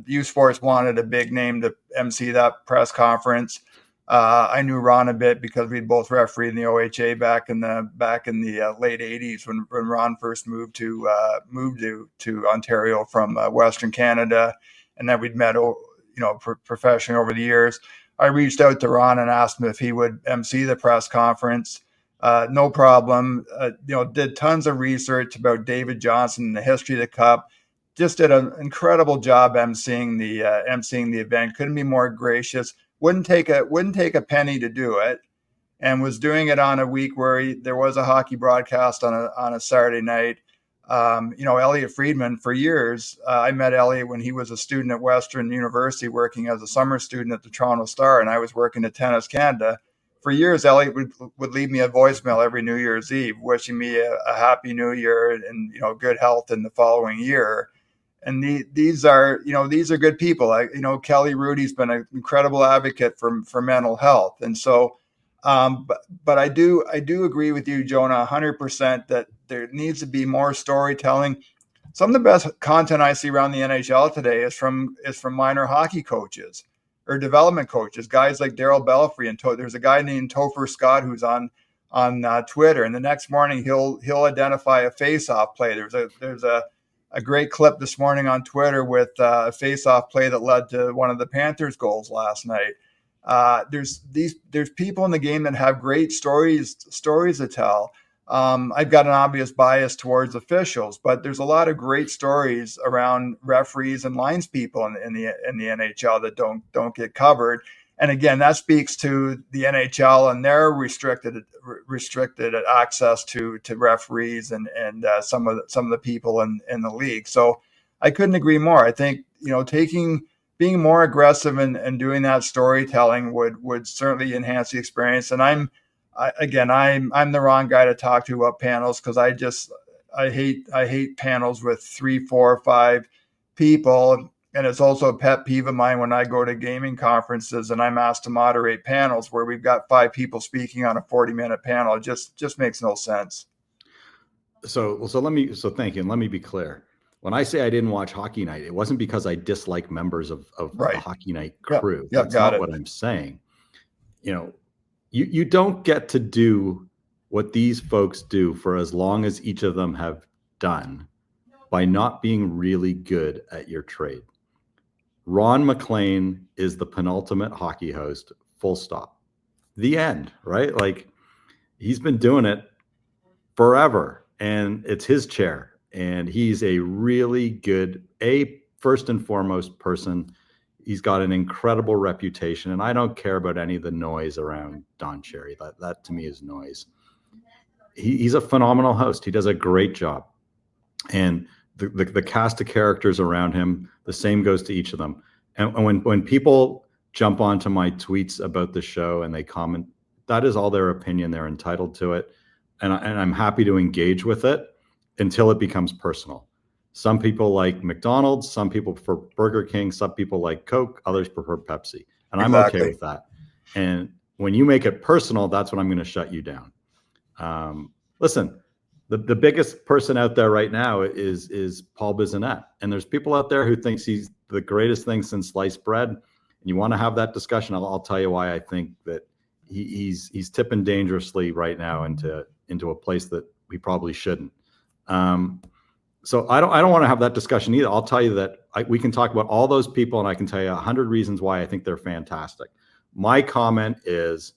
U Sports wanted a big name to MC that press conference. I knew Ron a bit because we'd both refereed in the OHA back in the late '80s when Ron first moved to Ontario from Western Canada, and then we'd met professionally over the years. I reached out to Ron and asked him if he would MC the press conference. No problem. Did tons of research about David Johnson and the history of the Cup. Just did an incredible job emceeing the event. Couldn't be more gracious. Wouldn't take a penny to do it, and was doing it on a week where there was a hockey broadcast on a Saturday night. Elliot Friedman, for years, I met Elliot when he was a student at Western University working as a summer student at the Toronto Star, and I was working at Tennis Canada. For years, Elliot would leave me a voicemail every New Year's Eve, wishing me a happy New Year and good health in the following year. And these are good people. Kelly Rudy's been an incredible advocate for mental health. And so, but I do agree with you, Jonah, 100% that there needs to be more storytelling. Some of the best content I see around the NHL today is from minor hockey coaches or development coaches, guys like Daryl Belfry, and there's a guy named Topher Scott who's on Twitter, and the next morning he'll identify a face-off play. There's a great clip this morning on Twitter with a face-off play that led to one of the Panthers' goals last night. There's people in the game that have great stories to tell. I've got an obvious bias towards officials, but there's a lot of great stories around referees and linespeople in the NHL that don't get covered. And again, that speaks to the NHL and their restricted access to referees and some of the people in the league. So I couldn't agree more. I think being more aggressive and doing that storytelling would certainly enhance the experience. And I'm the wrong guy to talk to about panels because I hate panels with 3, 4, 5 people. And it's also a pet peeve of mine when I go to gaming conferences and I'm asked to moderate panels where we've got 5 people speaking on a 40-minute panel. It just makes no sense. So thank you. And let me be clear. When I say I didn't watch Hockey Night, it wasn't because I dislike members of the Hockey Night crew. That's not what I'm saying. You don't get to do what these folks do for as long as each of them have done by not being really good at your trade. Ron McLean is the penultimate hockey host, full stop. The end, right? Like, he's been doing it forever, and it's his chair, and he's a really good, first and foremost person. He's got an incredible reputation, and I don't care about any of the noise around Don Cherry. That to me is noise. He's a phenomenal host. He does a great job. And the cast of characters around him, the same goes to each of them. And when people jump onto my tweets about the show and they comment, that is all their opinion. They're entitled to it. And I'm happy to engage with it until it becomes personal. Some people like McDonald's, some people prefer Burger King, some people like Coke, others prefer Pepsi. And I'm okay with that. And when you make it personal, that's when I'm going to shut you down. Listen, the biggest person out there right now is Paul Bissonnette. And there's people out there who thinks he's the greatest thing since sliced bread. And you want to have that discussion, I'll tell you why I think that he's tipping dangerously right now into a place that we probably shouldn't. So I don't want to have that discussion either. I'll tell you that we can talk about all those people, and I can tell you 100 reasons why I think they're fantastic. My comment is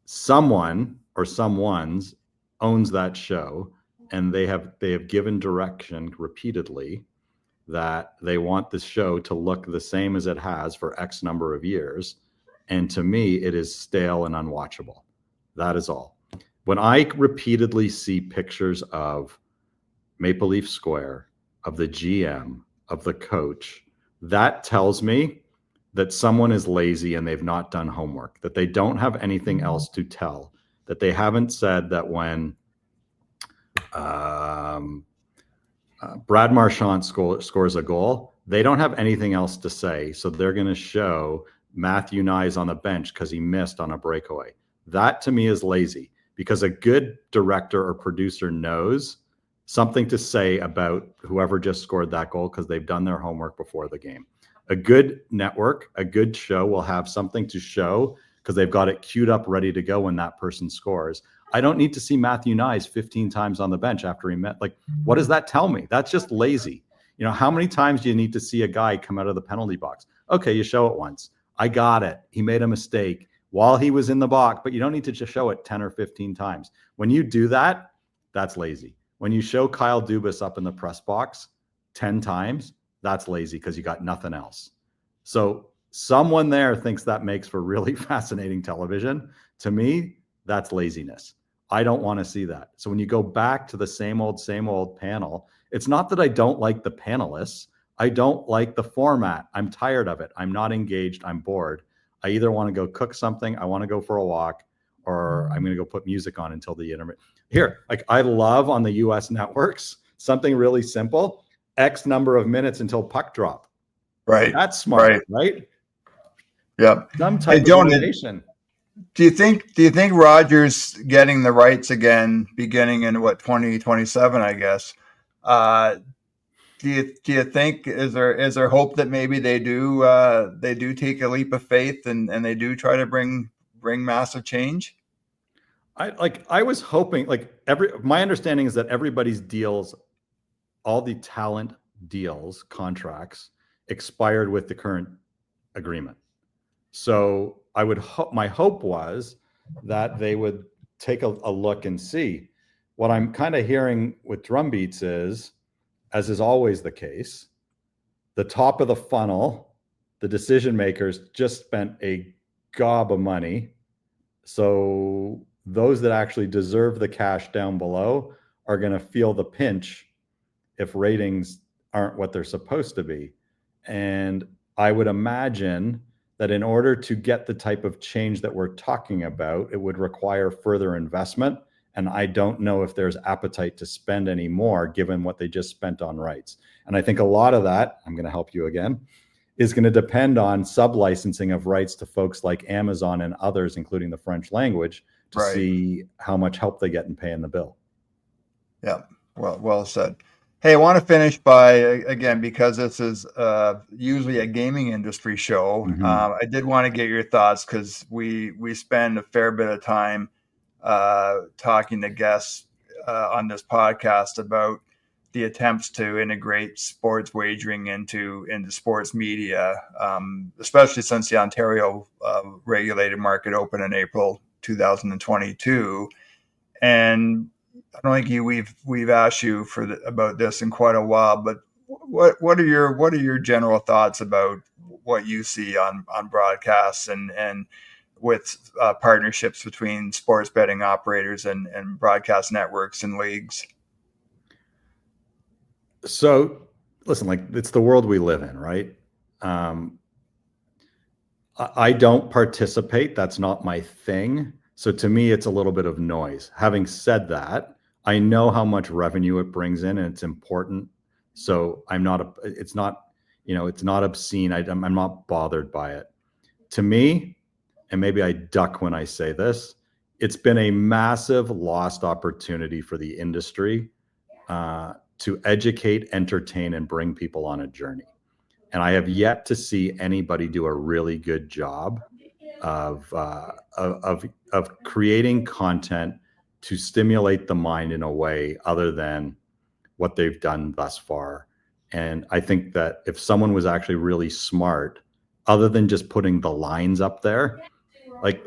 someone or someone's owns that show, and they have given direction repeatedly that they want the show to look the same as it has for X number of years. And to me, it is stale and unwatchable. That is all. When I repeatedly see pictures of Maple Leaf Square, of the GM, of the coach, that tells me that someone is lazy and they've not done homework, that they don't have anything else to tell, that they haven't said that when Brad Marchand scores a goal, they don't have anything else to say. So they're going to show Matthew Nyes on the bench because he missed on a breakaway. That to me is lazy, because a good director or producer knows something to say about whoever just scored that goal because they've done their homework before the game. A good network, a good show will have something to show because they've got it queued up ready to go when that person scores. I don't need to see Matthew Nyes 15 times on the bench after he met. Like, what does that tell me? That's just lazy. You know, how many times do you need to see a guy come out of the penalty box? Okay, you show it once. I got it. He made a mistake while he was in the box, but you don't need to just show it 10 or 15 times. When you do that, that's lazy. When you show Kyle Dubas up in the press box 10 times, that's lazy because you got nothing else. So someone there thinks that makes for really fascinating television. To me, that's laziness. I don't want to see that. So when you go back to the same old panel, it's not that I don't like the panelists. I don't like the format. I'm tired of it. I'm not engaged. I'm bored. I either want to go cook something, I want to go for a walk, or I'm going to go put music on until the intermittent. Here, like I love on the US networks, something really simple, X number of minutes until puck drop. Right. That's smart, right? Yep. Some type of innovation. Do you think Rogers getting the rights again, beginning in 2027, I guess? Do you think is there hope that maybe they do take a leap of faith and they do try to bring massive change? I was hoping, my understanding is that everybody's deals, all the talent deals, contracts expired with the current agreement. So I would my hope was that they would take a look and see. What I'm kind of hearing with drumbeats is, as is always the case, the top of the funnel, the decision makers just spent a gob of money. So those that actually deserve the cash down below are going to feel the pinch if ratings aren't what they're supposed to be. And I would imagine that in order to get the type of change that we're talking about, it would require further investment. And I don't know if there's appetite to spend any more given what they just spent on rights. And I think a lot of that, I'm going to help you again, is going to depend on sub-licensing of rights to folks like Amazon and others, including the French language, to see how much help they get in paying the bill. Yeah, well said. Hey, I want to finish by, again, because this is usually a gaming industry show, I did want to get your thoughts because we spend a fair bit of time talking to guests on this podcast about the attempts to integrate sports wagering into sports media, especially since the Ontario regulated market opened in April 2022. And I don't think we've asked you about this in quite a while, but what are your general thoughts about what you see on broadcasts and with partnerships between sports betting operators and broadcast networks and leagues. So listen, like, it's the world we live in, right? I don't participate. That's not my thing. So to me, it's a little bit of noise. Having said that, I know how much revenue it brings in, and it's important. So it's not, it's not obscene. I'm not bothered by it. To me, and maybe I duck when I say this, it's been a massive lost opportunity for the industry to educate, entertain, and bring people on a journey. And I have yet to see anybody do a really good job of creating content to stimulate the mind in a way other than what they've done thus far. And I think that if someone was actually really smart, other than just putting the lines up there, like,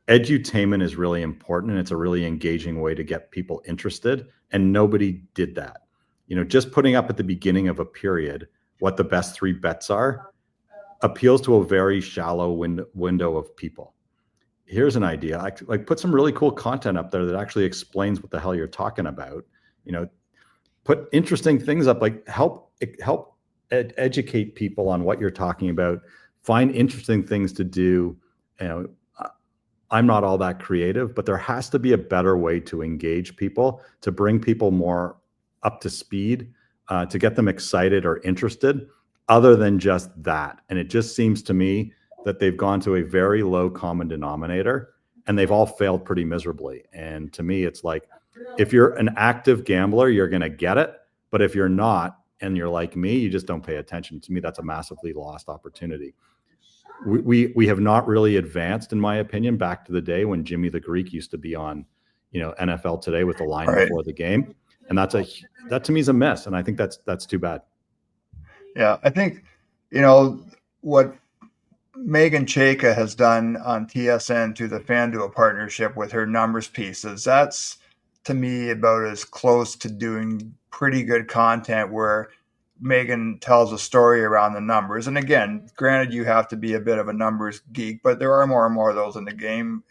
edutainment is really important, and it's a really engaging way to get people interested. And nobody did that. Just putting up at the beginning of a period what the best 3 bets are appeals to a very shallow window of people. Here's an idea: like put some really cool content up there that actually explains what the hell you're talking about. Put interesting things up, like help educate people on what you're talking about. Find interesting things to do. I'm not all that creative, but there has to be a better way to engage people, to bring people more up to speed, to get them excited or interested, other than just that. And it just seems to me that they've gone to a very low common denominator, and they've all failed pretty miserably. And to me, it's like, if you're an active gambler, you're going to get it. But if you're not, and you're like me, you just don't pay attention. To me, that's a massively lost opportunity. We have not really advanced, in my opinion, back to the day when Jimmy the Greek used to be on, NFL Today with the line Right. before the game. And that to me is a miss. And I think that's too bad. Yeah, I think, what Megan Chayka has done on TSN through the FanDuel partnership with her numbers pieces, that's to me about as close to doing pretty good content where Megan tells a story around the numbers. And again, granted, you have to be a bit of a numbers geek, but there are more and more of those in the game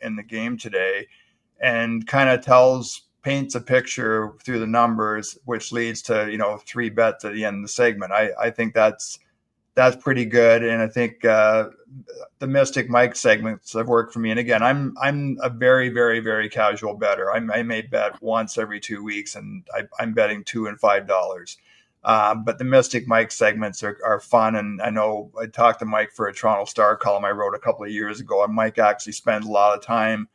today, and kind of paints a picture through the numbers, which leads to 3 bets at the end of the segment. I think that's pretty good, and I think the Mystic Mike segments have worked for me. And again, I'm a very, very, very casual bettor. I may bet once every 2 weeks, and I'm betting $2 and $5. But the Mystic Mike segments are fun, and I know I talked to Mike for a Toronto Star column I wrote a couple of years ago, and Mike actually spends a lot of time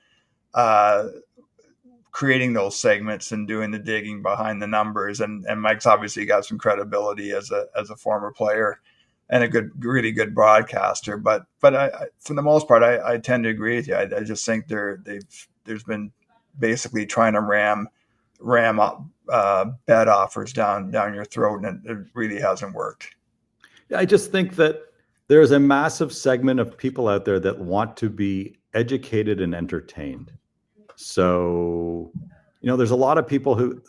creating those segments and doing the digging behind the numbers. And Mike's obviously got some credibility as a former player and a really good broadcaster. But I, for the most part, I tend to agree with you. I just think there's been basically trying to ram up bet offers down your throat, and it really hasn't worked. I just think that there's a massive segment of people out there that want to be educated and entertained. So, there's a lot of people who,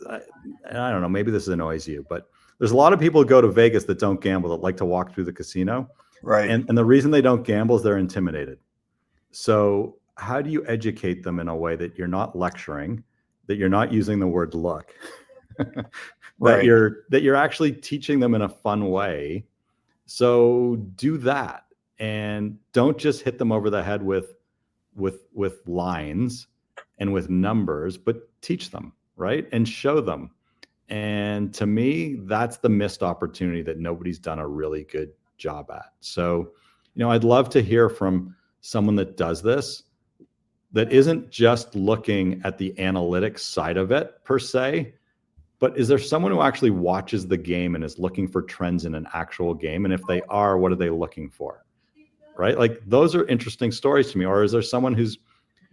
and I don't know, maybe this annoys you, but there's a lot of people who go to Vegas that don't gamble, that like to walk through the casino. Right. And the reason they don't gamble is they're intimidated. So how do you educate them in a way that you're not lecturing, that you're not using the word look, Right. that you're actually teaching them in a fun way? So do that, and don't just hit them over the head with lines and with numbers, but teach them, right? And show them. And to me, that's the missed opportunity that nobody's done a really good job at. So, I'd love to hear from someone that does this, that isn't just looking at the analytics side of it per se, but is there someone who actually watches the game and is looking for trends in an actual game? And if they are, what are they looking for? Right? Like, those are interesting stories to me. Or is there someone who's,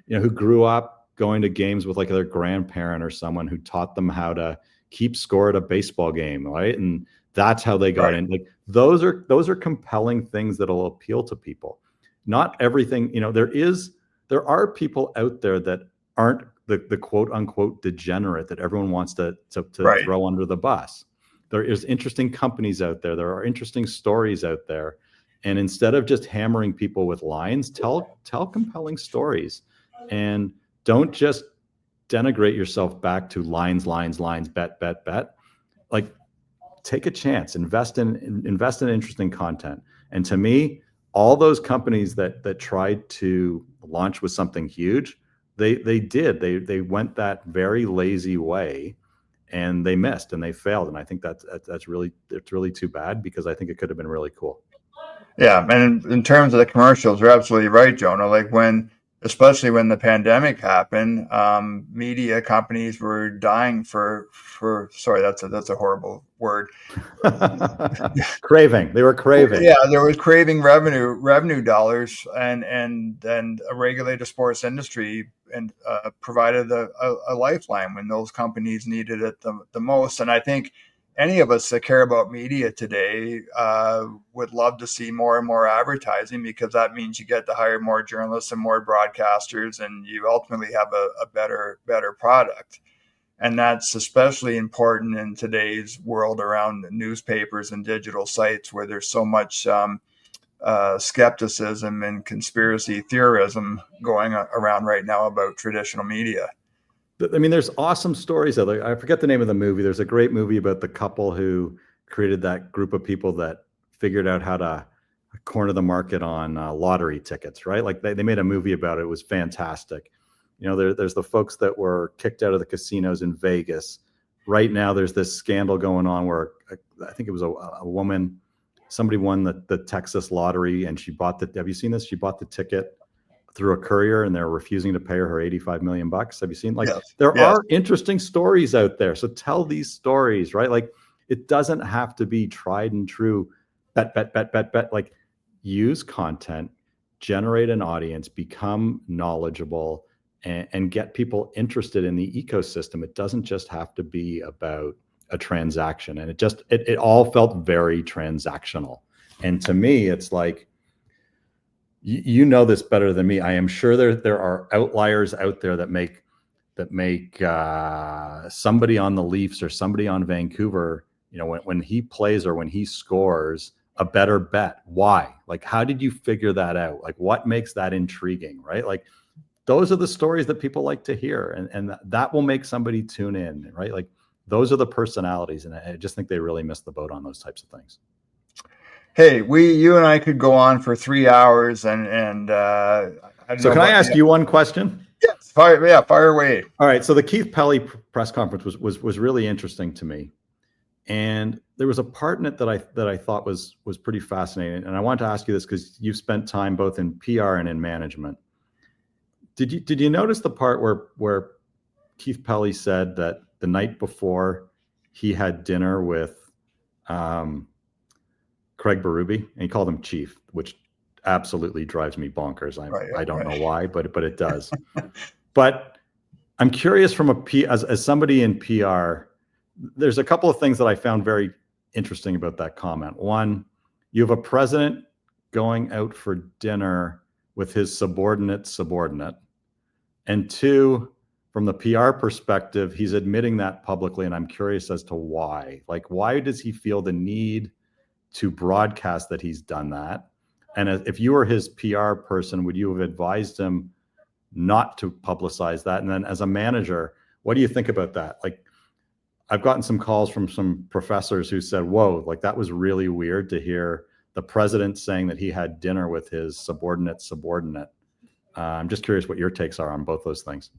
who grew up going to games with like their grandparent or someone who taught them how to keep score at a baseball game, right? And that's how they got in. Like, those are compelling things that'll appeal to people. Not everything, there are people out there that aren't the quote unquote degenerate that everyone wants to throw under the bus. There is interesting companies out there. There are interesting stories out there. And instead of just hammering people with lines, tell compelling stories, and don't just denigrate yourself back to lines, bet, bet, bet. Like, take a chance, invest in interesting content. And to me, all those companies that tried to launch with something huge, they went that very lazy way, and they missed and they failed. And I think it's really too bad, because I think it could have been really cool. Yeah, and in terms of the commercials, you're absolutely right, Jonah. Like especially when the pandemic happened, media companies were dying for. Sorry, that's a horrible word. Craving. They were craving. Yeah, there was craving revenue dollars, and a regulated sports industry and provided a lifeline when those companies needed it the most. And I think any of us that care about media today would love to see more and more advertising, because that means you get to hire more journalists and more broadcasters, and you ultimately have a better product. And that's especially important in today's world around newspapers and digital sites, where there's so much skepticism and conspiracy theorism going around right now about traditional media. I mean, there's awesome stories out there. I forget the name of the movie. There's a great movie about the couple who created that group of people that figured out how to corner the market on lottery tickets, right? Like they made a movie about it. It was fantastic. There's the folks that were kicked out of the casinos in Vegas. Right now, there's this scandal going on where I think it was a woman, somebody won the Texas lottery, and have you seen this? She bought the ticket through a courier, and they're refusing to pay her 85 million bucks. Have you seen? Yes. There are interesting stories out there. So tell these stories, right? Like, it doesn't have to be tried and true. Bet. Like, use content, generate an audience, become knowledgeable, and get people interested in the ecosystem. It doesn't just have to be about a transaction. And it all felt very transactional. And to me, it's like, you know this better than me. I am sure there are outliers out there that make somebody on the Leafs or somebody on Vancouver, when he plays or when he scores, a better bet. Why? Like, how did you figure that out? Like, what makes that intriguing, right? Like, those are the stories that people like to hear, and that will make somebody tune in, right? Like, those are the personalities, and I just think they really missed the boat on those types of things. Hey, you and I could go on for 3 hours, and I don't so know. Can I ask you one question? Yes, fire away. All right. So the Keith Pelly press conference was really interesting to me, and there was a part in it that I thought was pretty fascinating. And I wanted to ask you this because you've spent time both in PR and in management. Did you notice the part where Keith Pelly said that the night before he had dinner with Craig Berube, and he called him Chief, which absolutely drives me bonkers. I don't know why, but it does. But I'm curious as somebody in PR, there's a couple of things that I found very interesting about that comment. One, you have a president going out for dinner with his subordinate. And two, from the PR perspective, he's admitting that publicly, and I'm curious as to why. Like, why does he feel the need to broadcast that he's done that? And if you were his PR person, would you have advised him not to publicize that? And then as a manager, what do you think about that? Like, I've gotten some calls from some professors who said, whoa, like, that was really weird to hear the president saying that he had dinner with his subordinate. I'm just curious what your takes are on both those things.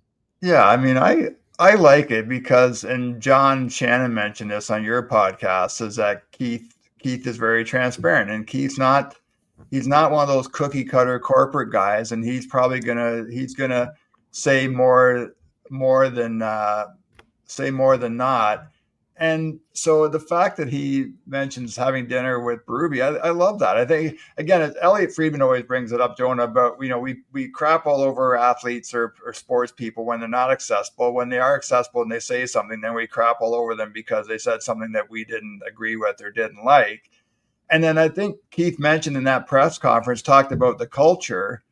Yeah, I mean, I like it because, and John Shannon mentioned this on your podcast, is that Keith is very transparent, and he's not one of those cookie cutter corporate guys, and he's probably gonna say more than not. And so the fact that he mentions having dinner with Berube, I love that. I think, again, Elliot Friedman always brings it up, Jonah, about, we crap all over athletes or sports people when they're not accessible. When they are accessible and they say something, then we crap all over them because they said something that we didn't agree with or didn't like. And then I think Keith mentioned in that press conference, talked about the culture.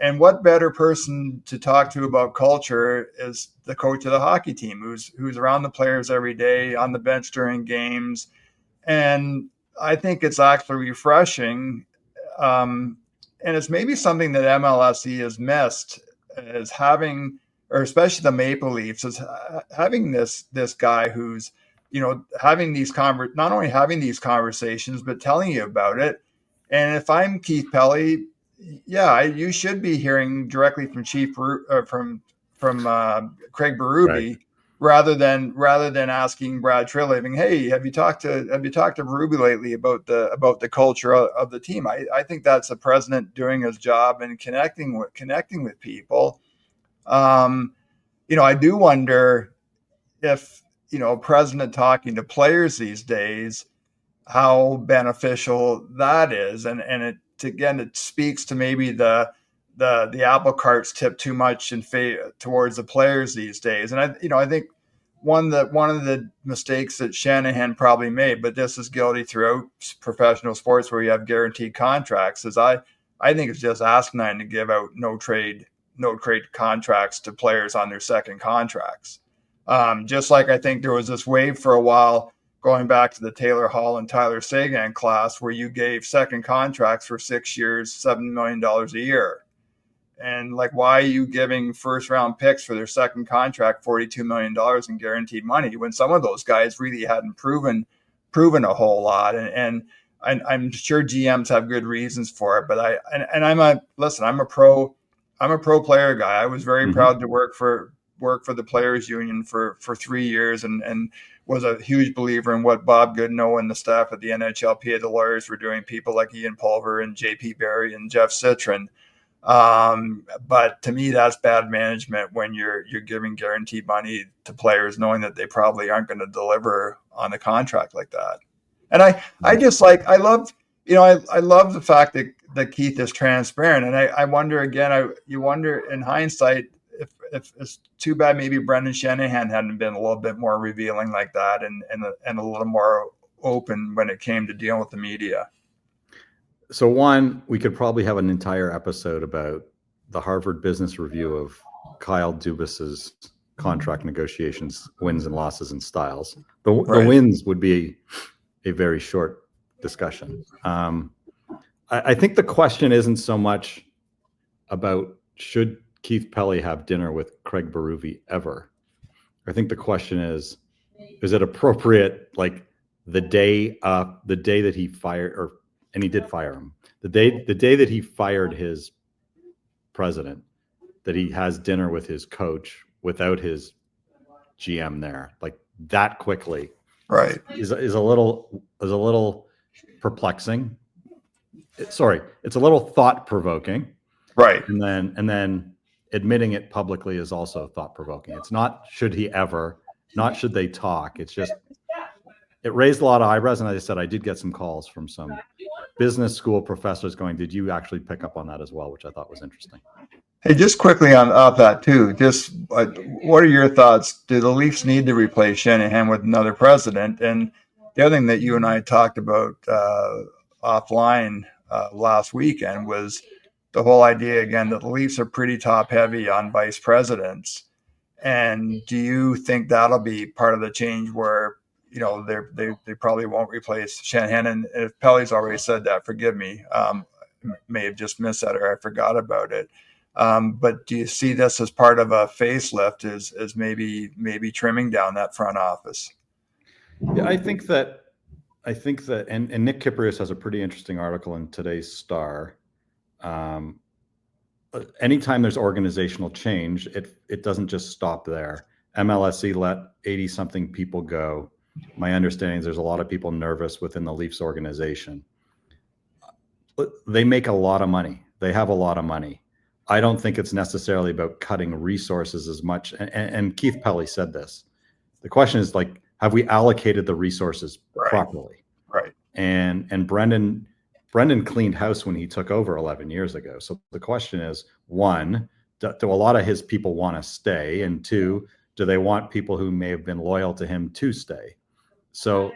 And what better person to talk to about culture is the coach of the hockey team, who's around the players every day, on the bench during games. And I think it's actually refreshing and it's maybe something that MLSE has missed, is having, or especially the Maple Leafs, is having this guy who's, having these not only having these conversations but telling you about it. And if I'm Keith Pelly, yeah, you should be hearing directly from Craig Right. Berube, rather than asking Brad Treliving, hey, have you talked to Berube lately about the culture of the team? I think that's the president doing his job and connecting with people. I do wonder if, a president talking to players these days, how beneficial that is. And it speaks to maybe the apple cart's tipped too much towards the players these days. And I think one of the mistakes that Shanahan probably made, but this is guilty throughout professional sports where you have guaranteed contracts, is I think it's just asinine to give out no trade contracts to players on their second contracts. Just like I think there was this wave for a while going back to the Taylor Hall and Tyler Seguin class, where you gave second contracts for 6 years, $7 million a year. And like, why are you giving first round picks for their second contract, $42 million in guaranteed money, when some of those guys really hadn't proven a whole lot? And I'm sure GMs have good reasons for it, but I'm a pro player guy. I was very proud to work for the players union for 3 years, and was a huge believer in what Bob Goodenow and the staff at the NHLPA, the lawyers, were doing. People like Ian Pulver and JP Barry and Jeff Citron. But to me, that's bad management when you're giving guaranteed money to players knowing that they probably aren't going to deliver on a contract like that. And I just I love the fact that Keith is transparent. And I wonder again, you wonder in hindsight if it's too bad maybe Brendan Shanahan hadn't been a little bit more revealing like that, and a little more open when it came to dealing with the media. So one, we could probably have an entire episode about the Harvard Business Review of Kyle Dubas's contract negotiations, wins and losses and styles. The wins would be a very short discussion. I think the question isn't so much about should Keith Pelly have dinner with Craig Berube ever. I think the question is it appropriate, like the day that he fired, and he did fire him, the day that he fired his president, that he has dinner with his coach without his GM there, like that quickly, right? Is a little perplexing. It's a little thought provoking, right? And then admitting it publicly is also thought provoking. It's not should he ever, not should they talk. It's just, it raised a lot of eyebrows. And as I said, I did get some calls from some business school professors going, did you actually pick up on that as well? Which I thought was interesting. Hey, just quickly on that too, just what are your thoughts? Do the Leafs need to replace Shanahan with another president? And the other thing that you and I talked about offline last weekend was the whole idea again that the Leafs are pretty top heavy on vice presidents. And do you think that'll be part of the change where, they probably won't replace Shanahan? And if Pelly's already said that, forgive me, may have just missed that, or I forgot about it. But do you see this as part of a facelift, as maybe trimming down that front office? Yeah, I think that, and Nick Kypreos has a pretty interesting article in today's Star. Anytime there's organizational change, it doesn't just stop there. MLSE let 80-something people go. My understanding is there's a lot of people nervous within the Leafs organization. They make a lot of money. They have a lot of money. I don't think it's necessarily about cutting resources as much. And Keith Pelly said this. The question is, like, have we allocated the resources properly? Right. And Brendan cleaned house when he took over 11 years ago. So the question is, one, do a lot of his people want to stay? And two, do they want people who may have been loyal to him to stay? So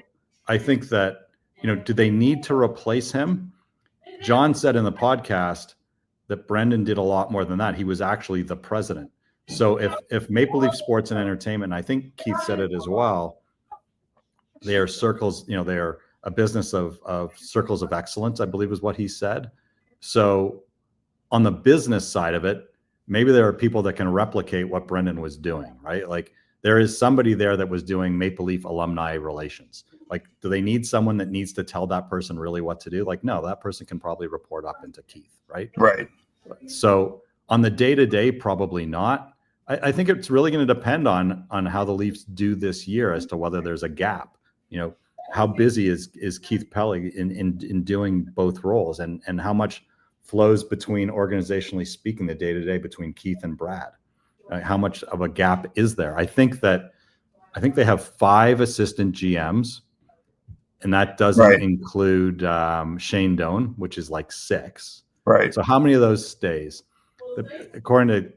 I think that, do they need to replace him? John said in the podcast that Brendan did a lot more than that. He was actually the president. So if Maple Leaf Sports and Entertainment, I think Keith said it as well, they are circles, they are a business of circles of excellence, I believe is what he said. So on the business side of it, maybe there are people that can replicate what Brendan was doing, right? Like there is somebody there that was doing Maple Leaf alumni relations. Like, do they need someone that needs to tell that person really what to do? Like, no, that person can probably report up into Keith, right? Right. So on the day-to-day, probably not. I think it's really going to depend on how the Leafs do this year as to whether there's a gap. You know, how busy is Keith Pelly in doing both roles, and how much flows between, organizationally speaking, the day-to-day between Keith and Brad. How much of a gap is there? I think they have 5 assistant GMs, and that doesn't Right. include Shane Doan, which is like 6. Right. So how many of those stays? According to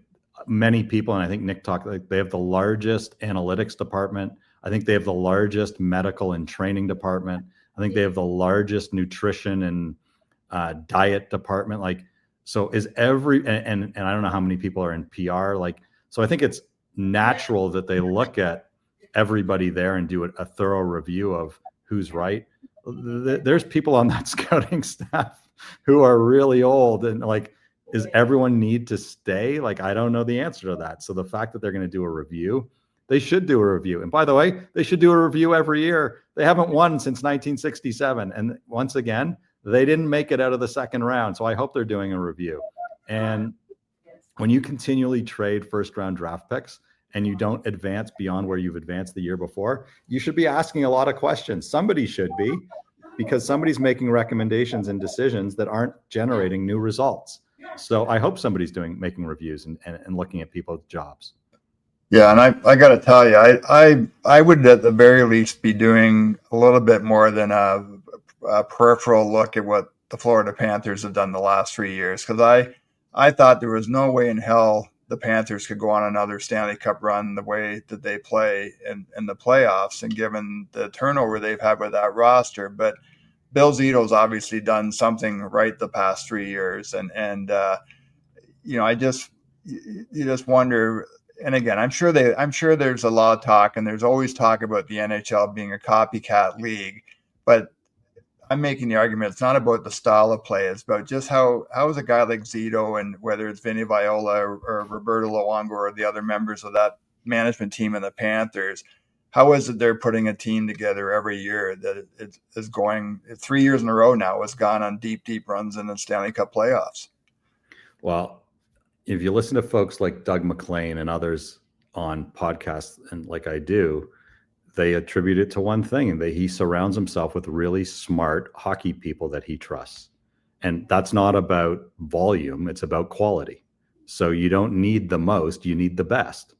many people, and I think Nick talked, like they have the largest analytics department. I think they have the largest medical and training department. I think they have the largest nutrition and diet department. Like, so is every, and I don't know how many people are in PR. Like, so I think it's natural that they look at everybody there and do a thorough review of who's right. There's people on that scouting staff who are really old, and like, is everyone need to stay? Like, I don't know the answer to that. So the fact that they're going to do a review, they should do a review. And by the way, they should do a review every year. They haven't won since 1967. And once again, they didn't make it out of the second round. So I hope they're doing a review. And when you continually trade first round draft picks and you don't advance beyond where you've advanced the year before, you should be asking a lot of questions. Somebody should be, because somebody's making recommendations and decisions that aren't generating new results. So I hope somebody's making reviews and looking at people's jobs. Yeah, and I got to tell you, I would at the very least be doing a little bit more than a peripheral look at what the Florida Panthers have done the last 3 years, because I thought there was no way in hell the Panthers could go on another Stanley Cup run the way that they play in the playoffs, and given the turnover they've had with that roster. But Bill Zito's obviously done something right the past 3 years, and you know, you just wonder. And again, I'm sure there's a lot of talk, and there's always talk about the NHL being a copycat league, but I'm making the argument it's not about the style of play. It's about just how is a guy like Zito, and whether it's Vinny Viola or Roberto Luongo or the other members of that management team in the Panthers, how is it they're putting a team together every year that it is going 3 years in a row now, has gone on deep runs in the Stanley Cup playoffs? Well, if you listen to folks like Doug McLean and others on podcasts, and like I do, they attribute it to one thing, and he surrounds himself with really smart hockey people that he trusts. And that's not about volume, it's about quality. So you don't need the most, you need the best.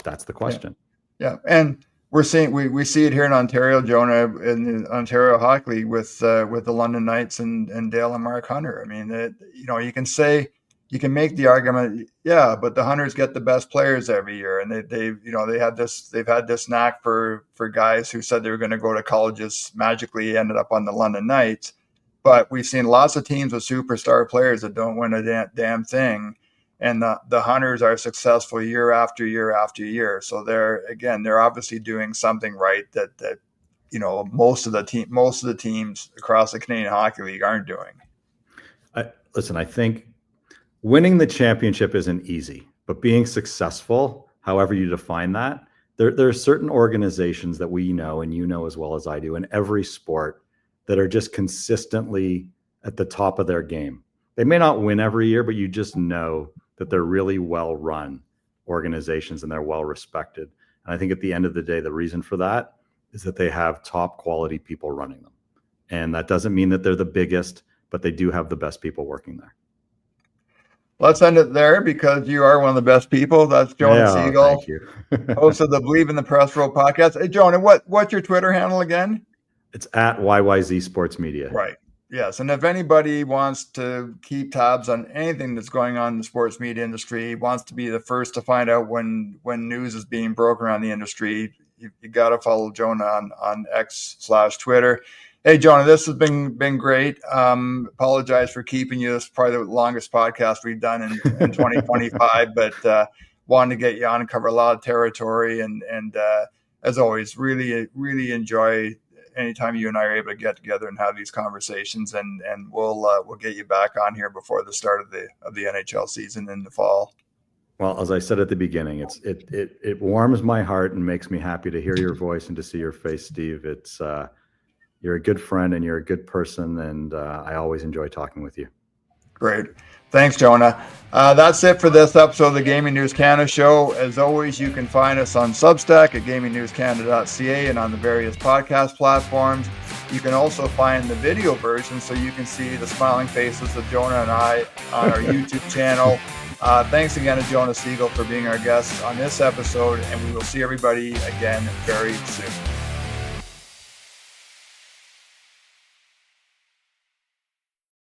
That's the question. Yeah. And we're seeing, we see it here in Ontario, Jonah, in the Ontario Hockey League with the London Knights and Dale and Mark Hunter. I mean, you can make the argument, yeah, but the Hunters get the best players every year, and they've had this knack for guys who said they were going to go to colleges, magically ended up on the London Knights. But we've seen lots of teams with superstar players that don't win a damn thing, and the Hunters are successful year after year after year. So they're obviously doing something right that most of the teams across the Canadian Hockey League aren't doing. Listen, I think winning the championship isn't easy, but being successful, however you define that, there are certain organizations that we know, and you know as well as I do, in every sport, that are just consistently at the top of their game. They may not win every year, but you just know that they're really well-run organizations and they're well-respected. And I think at the end of the day, the reason for that is that they have top quality people running them. And that doesn't mean that they're the biggest, but they do have the best people working there. Let's end it there, because you are one of the best people. That's Jonah Sigel, thank you. host of the Believe in the Press Row podcast. Hey, Jonah, what's your Twitter handle again? It's at YYZ Sports Media. Right. Yes. And if anybody wants to keep tabs on anything that's going on in the sports media industry, wants to be the first to find out when news is being broken around the industry, you got to follow Jonah on X/Twitter. Hey, Jonah, this has been great. Apologize for keeping you. This is probably the longest podcast we've done in 2025, but wanted to get you on and cover a lot of territory. And as always, really, really enjoy anytime you and I are able to get together and have these conversations, and we'll get you back on here before the start of the NHL season in the fall. Well, as I said at the beginning, it warms my heart and makes me happy to hear your voice and to see your face, Steve. It's you're a good friend and you're a good person, and I always enjoy talking with you. Great. Thanks, Jonah. That's it for this episode of the Gaming News Canada show. As always, you can find us on Substack at gamingnewscanada.ca and on the various podcast platforms. You can also find the video version so you can see the smiling faces of Jonah and I on our YouTube channel. Thanks again to Jonah Sigel for being our guest on this episode, and we will see everybody again very soon.